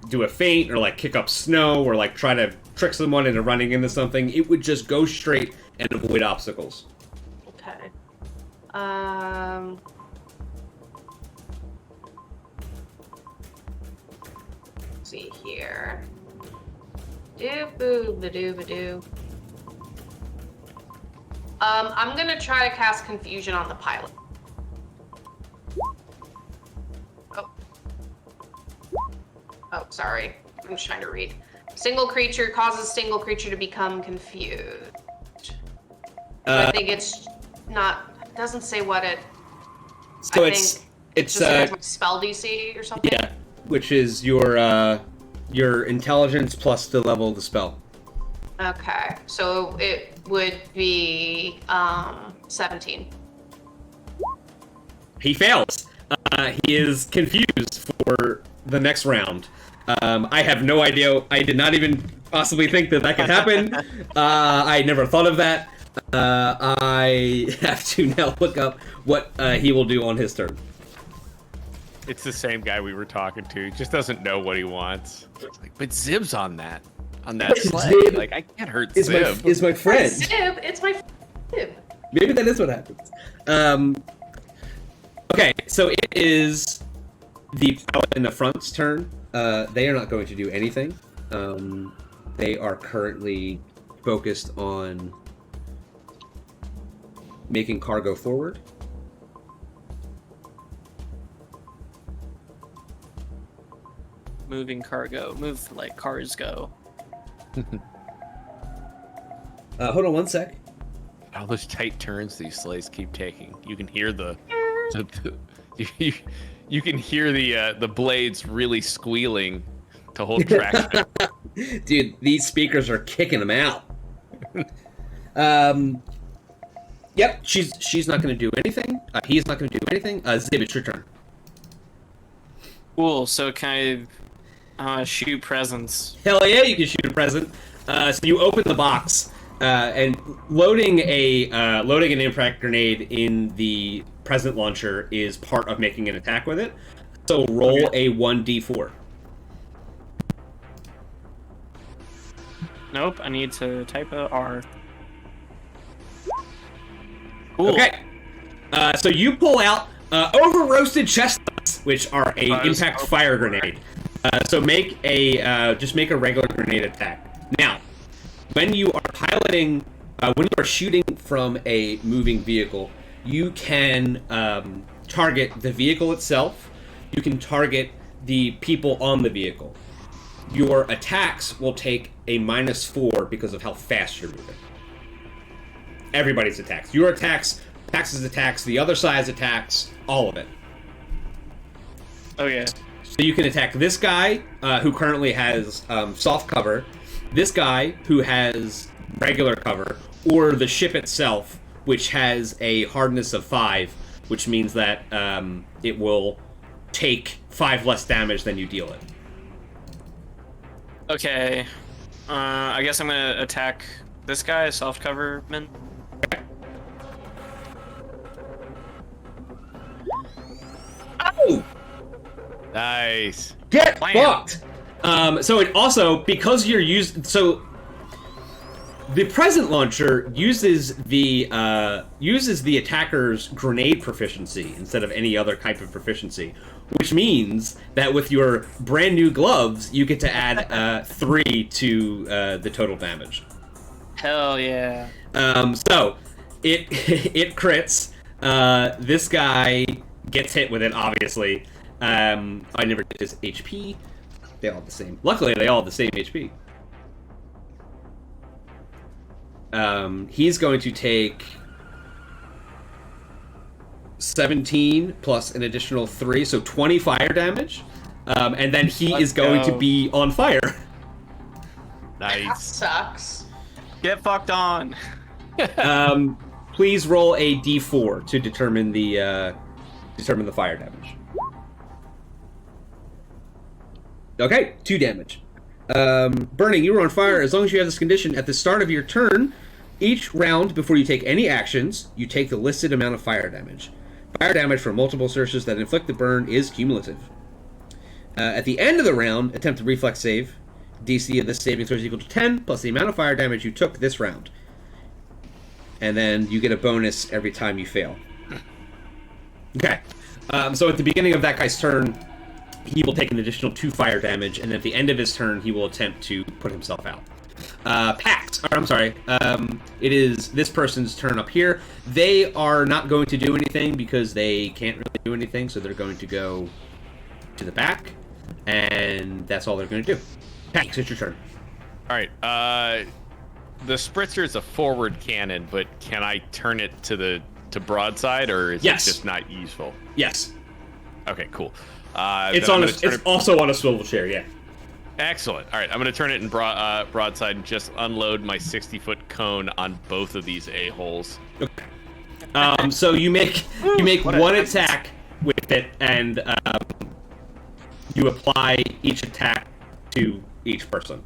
do a feint or like kick up snow or like try to trick someone into running into something. It would just go straight and avoid obstacles. Okay. Let's see here. Doo-boo-ba-doo-ba-doo. I'm gonna try to cast Confusion on the pilot. Oh, sorry. I'm just trying to read. Single creature causes single creature to become confused. I think it's not. It doesn't say what it. So I it's just my spell DC or something. yeah, which is your intelligence plus the level of the spell. Okay, so it would be 17. He fails. He is confused for the next round. I have no idea. I did not even possibly think that could happen. I never thought of that. I have to now look up what he will do on his turn. It's the same guy we were talking to. He just doesn't know what he wants. It's like, but Zib's on that sleigh. Zib like, I can't hurt is Zib. is my friend. Zib, it's my Zib. Maybe that is what happens. Okay, so it is the pilot in the front's turn. They are not going to do anything. They are currently focused on making cargo forward. Moving cargo. Move like cars go. Hold on one sec. All those tight turns these sleighs keep taking. You can hear you can hear the blades really squealing to hold traction. Dude, these speakers are kicking them out. Yep, she's not going to do anything. He's not going to do anything. Zib, it's your turn. Cool. So can I shoot presents? Hell yeah, you can shoot a present. So you open the box, and loading an impact grenade in the present launcher is part of making an attack with it. So roll a 1d4. Nope, I need to type a R. Cool. Okay. So you pull out over-roasted chestnuts, which are a impact fire grenade. So make a just make a regular grenade attack. Now, when you are piloting, when you are shooting from a moving vehicle, you can target the vehicle itself. You can target the people on the vehicle. Your attacks will take a -4 because of how fast you're moving. Everybody's attacks. Your attacks, Pax's attacks, the other side's attacks, all of it. Okay. So you can attack this guy, who currently has soft cover, this guy, who has regular cover, or the ship itself, which has a hardness of 5, which means that it will take 5 less damage than you deal it. Okay. I guess I'm gonna attack this guy, soft cover man. Oh! Nice. Get Blam. fucked! So it also, because you're so the present launcher uses the attacker's grenade proficiency instead of any other type of proficiency, which means that with your brand new gloves, you get to add 3 to the total damage. Hell yeah. So it it crits. This guy gets hit with it, obviously. I never get his HP. They all have the same. Luckily, they all have the same HP. He's going to take 17 plus an additional 3, so 20 fire damage. And then he is going to be on fire. That Nice. sucks. Get fucked on. Please roll a d4 to determine the fire damage. Okay, 2 damage. Burning, you are on fire. As long as you have this condition, at the start of your turn, each round before you take any actions, you take the listed amount of fire damage. Fire damage from multiple sources that inflict the burn is cumulative. At the end of the round, attempt a reflex save. DC of this saving throw is equal to 10, plus the amount of fire damage you took this round. And then you get a bonus every time you fail. Okay. So at the beginning of that guy's turn, he will take an additional 2 fire damage, and at the end of his turn, he will attempt to put himself out. It is this person's turn up here. They are not going to do anything because they can't really do anything, so they're going to go to the back, and that's all they're going to do. Pax, it's your turn. All right. The spritzer is a forward cannon, but can I turn it to broadside, or is Yes. it just not useful? Yes. Okay, cool. It's also on a swivel chair, yeah. Excellent. All right, I'm going to turn it in broadside and just unload my 60-foot cone on both of these a-holes. Okay. So you make one attack with it, and you apply each attack to each person.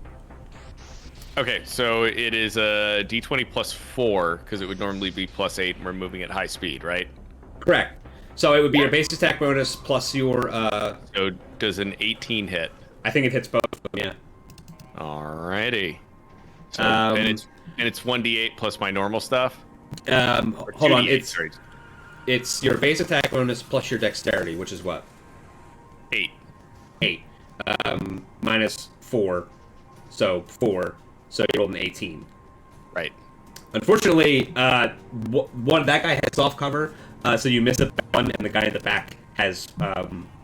Okay, so it is a d20 plus 4, because it would normally be plus 8, and we're moving at high speed, right? Correct. So it would be your base attack bonus plus your... So does an 18 hit? I think it hits both of them, yeah. Alrighty. So, and it's 1d8 plus my normal stuff? Hold on, 2d8, sorry. it's your base attack bonus plus your dexterity, which is what? 8. 8. Minus 4. So 4. So you rolled an 18. Right. Unfortunately, that guy has soft cover, so you miss it by 1, and the guy in the back has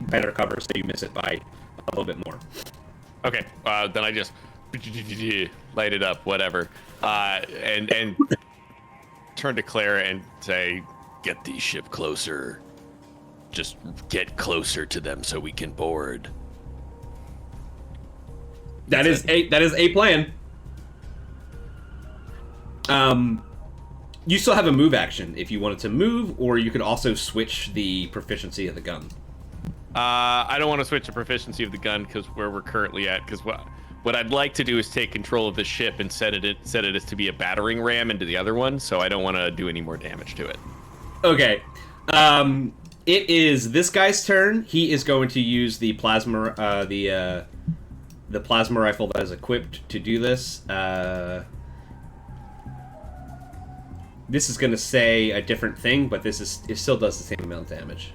better cover, so you miss it by a little bit more. Okay, then I just light it up, whatever, and turn to Clara and say, "Get the ship closer. Just get closer to them so we can board." That is a plan. You still have a move action if you wanted to move, or you could also switch the proficiency of the gun. I don't want to switch the proficiency of the gun because where we're currently at. Because what I'd like to do is take control of the ship and set it as to be a battering ram into the other one. So I don't want to do any more damage to it. Okay. It is this guy's turn. He is going to use the plasma, the plasma rifle that is equipped to do this. This is going to say a different thing, but it still does the same amount of damage.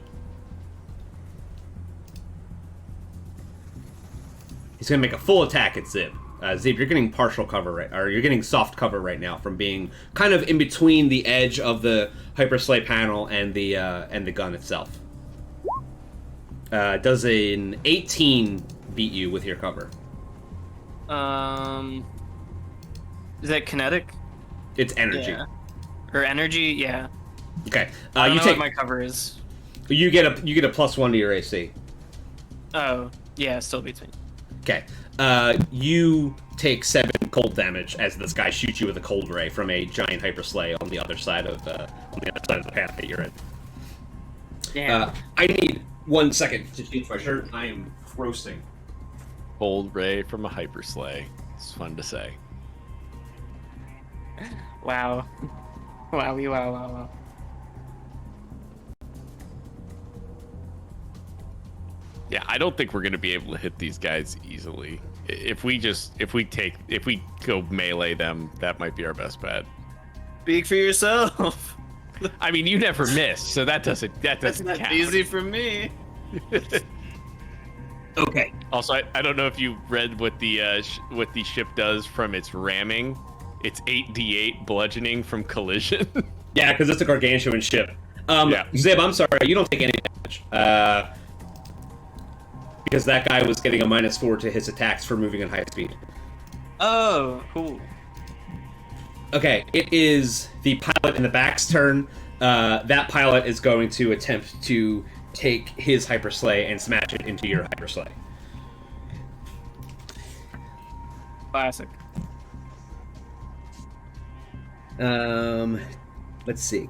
He's going to make a full attack at Zib. Zib, you're getting partial cover or you're getting soft cover right now from being kind of in between the edge of the hyperslay panel and the gun itself. Does an 18 beat you with your cover? Is that kinetic? It's energy. Yeah. Or energy? Yeah. Okay. I don't you know take what my cover is. you get a +1 to your AC. Oh, yeah, still beats me. Okay. You take 7 cold damage as this guy shoots you with a cold ray from a giant hypersleigh on the other side of the path that you're in. Yeah. I need 1 second to change my shirt. I am roasting. Cold ray from a hypersleigh. It's fun to say. Wow. Wowie, wow, wow, wow. Yeah, I don't think we're gonna be able to hit these guys easily. If we go melee them, that might be our best bet. Speak for yourself. I mean, you never miss, so that doesn't Not count. easy for me. Okay. Also, I don't know if you read what the ship does from its ramming. It's 8d8 bludgeoning from collision. Yeah, because it's a gargantuan ship. Yeah. Zib, I'm sorry, you don't take any damage. Because that guy was getting a -4 to his attacks for moving at high speed. Oh, cool. Okay, it is the pilot in the back's turn. That pilot is going to attempt to take his hypersleigh and smash it into your hypersleigh. Classic. Let's see.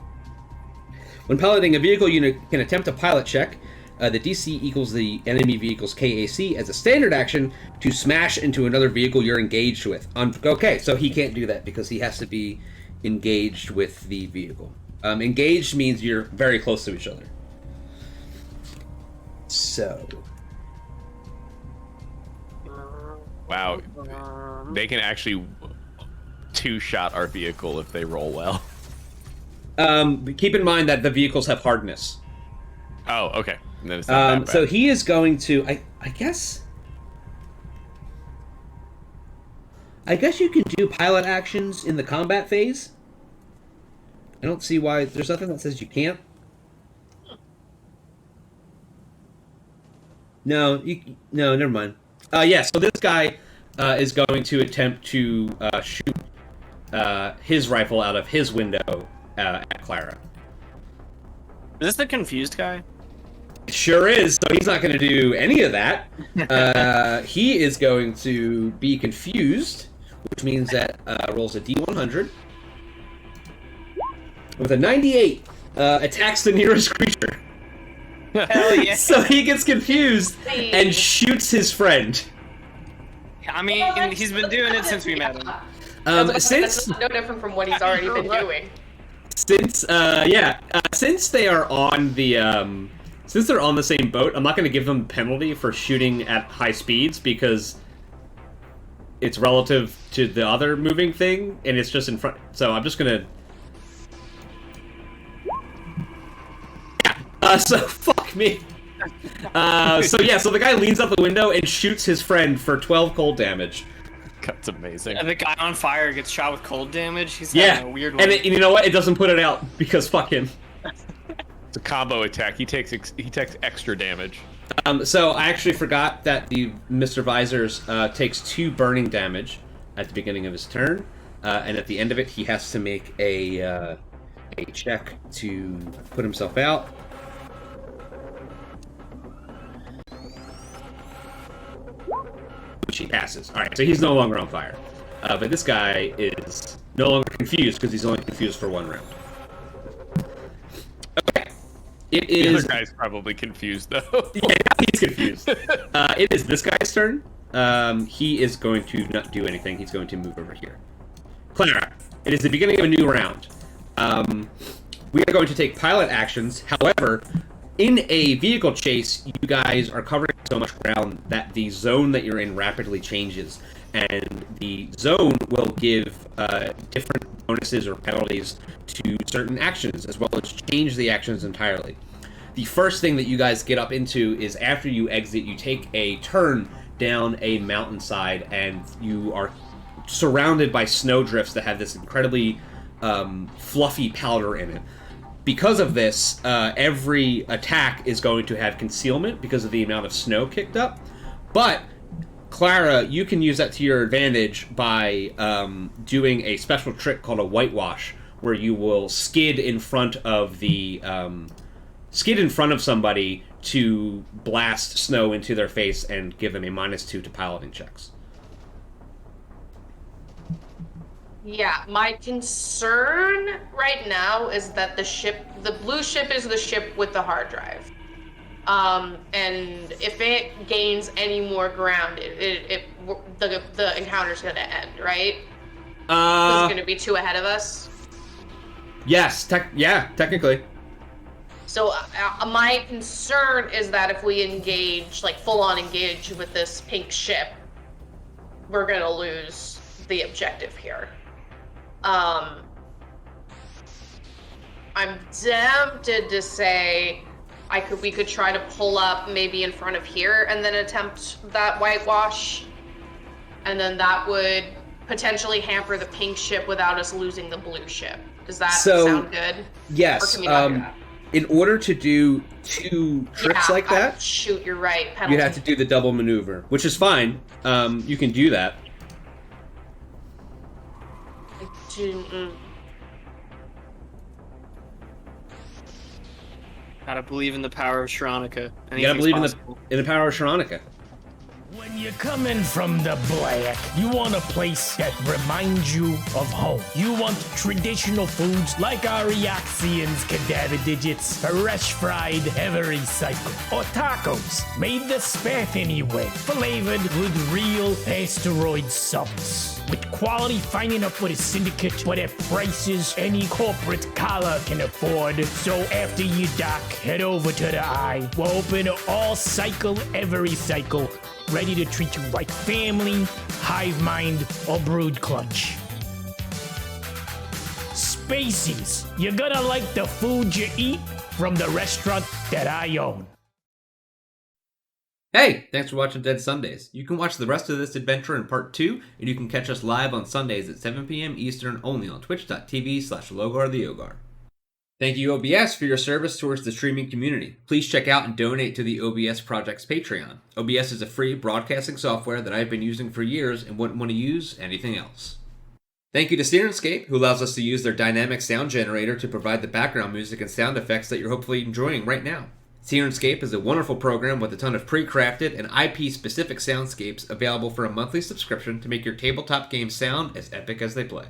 When piloting a vehicle, you can attempt a pilot check. The DC equals the enemy vehicle's KAC as a standard action to smash into another vehicle you're engaged with. Okay, so he can't do that because he has to be engaged with the vehicle. Engaged means you're very close to each other. So. Wow, they can actually two-shot our vehicle if they roll well. Keep in mind that the vehicles have hardness. Oh, okay. And then it's not that bad. So he is going to, I guess you can do pilot actions in the combat phase. I don't see why. There's nothing that says you can't. No, never mind. Yeah, so this guy is going to attempt to shoot his rifle out of his window at Clara. Is this the confused guy? Sure is, so he's not going to do any of that. He is going to be confused, which means that rolls a D100. With a 98, attacks the nearest creature. Hell yeah. So he gets confused and shoots his friend. I mean, he's been doing it since we met him. That's no different from what he's already been doing. Since they are on the since they're on the same boat, I'm not going to give them penalty for shooting at high speeds because it's relative to the other moving thing, and it's just in front. So I'm just going to. So fuck me. So the guy leans out the window and shoots his friend for 12 cold damage. That's amazing. And the guy on fire gets shot with cold damage. He's having a weird one. And you know what? It doesn't put it out because fuck him. It's a combo attack. He takes extra damage. So I actually forgot that the Mr. Visors takes 2 burning damage at the beginning of his turn, and at the end of it, he has to make a check to put himself out. Which he passes. All right, so he's no longer on fire, but this guy is no longer confused because he's only confused for 1 round. Okay. It is. The other guy's probably confused though. Yeah, he's confused. It is this guy's turn. He is going to not do anything. He's going to move over here. Clara, it is the beginning of a new round. We are going to take pilot actions. However, in a vehicle chase, you guys are covering so much ground that the zone that you're in rapidly changes, and the zone will give different bonuses or penalties to certain actions, as well as change the actions entirely. The first thing that you guys get up into is after you exit, you take a turn down a mountainside, and you are surrounded by snowdrifts that have this incredibly fluffy powder in it. Because of this, every attack is going to have concealment because of the amount of snow kicked up. But, Clara, you can use that to your advantage by doing a special trick called a whitewash, where you will skid in front of somebody to blast snow into their face and give them a -2 to piloting checks. Yeah, my concern right now is that the blue ship is the ship with the hard drive. And if it gains any more ground, the encounter's gonna end, right? It's gonna be 2 ahead of us. Yes, technically. So my concern is that if we engage, like full-on engage with this pink ship, we're gonna lose the objective here. I'm tempted to say we could try to pull up maybe in front of here and then attempt that whitewash, and then that would potentially hamper the pink ship without us losing the blue ship. Does that sound good? Yes. Or can we not do that? In order to do 2 tricks like that, shoot, you're right. Penalty. you'd have to do the double maneuver, which is fine. You can do that. Gotta believe in the power of Shirranukkah. You gotta believe in the power of Shirranukkah. When you're coming from the black, you want a place that reminds you of home. You want traditional foods like our Eoxians cadaver digits, fresh fried every cycle, or tacos made the Spaffini way, flavored with real asteroid sauce. With quality finding up with a syndicate for their prices any corporate collar can afford. So after you dock, head over to the eye. We're open all cycle, every cycle. Ready to treat you like family, hive mind, or brood clutch. Spacies, you're gonna like the food you eat from the restaurant that I own. Hey, thanks for watching Dead Sundays. You can watch the rest of this adventure in part 2, and you can catch us live on Sundays at 7 p.m. Eastern only on twitch.tv/LogarTheOgar. Thank you, OBS, for your service towards the streaming community. Please check out and donate to the OBS Project's Patreon. OBS is a free broadcasting software that I've been using for years and wouldn't want to use anything else. Thank you to Shirranukkah, who allows us to use their dynamic sound generator to provide the background music and sound effects that you're hopefully enjoying right now. Shirranukkah is a wonderful program with a ton of pre-crafted and IP-specific soundscapes available for a monthly subscription to make your tabletop games sound as epic as they play.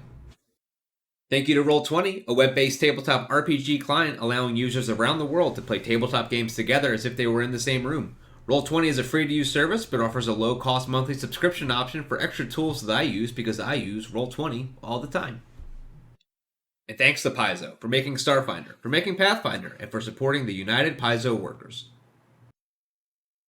Thank you to Roll20, a web-based tabletop RPG client allowing users around the world to play tabletop games together as if they were in the same room. Roll20 is a free-to-use service, but offers a low-cost monthly subscription option for extra tools that I use because I use Roll20 all the time. And thanks to Paizo for making Starfinder, for making Pathfinder, and for supporting the United Paizo workers.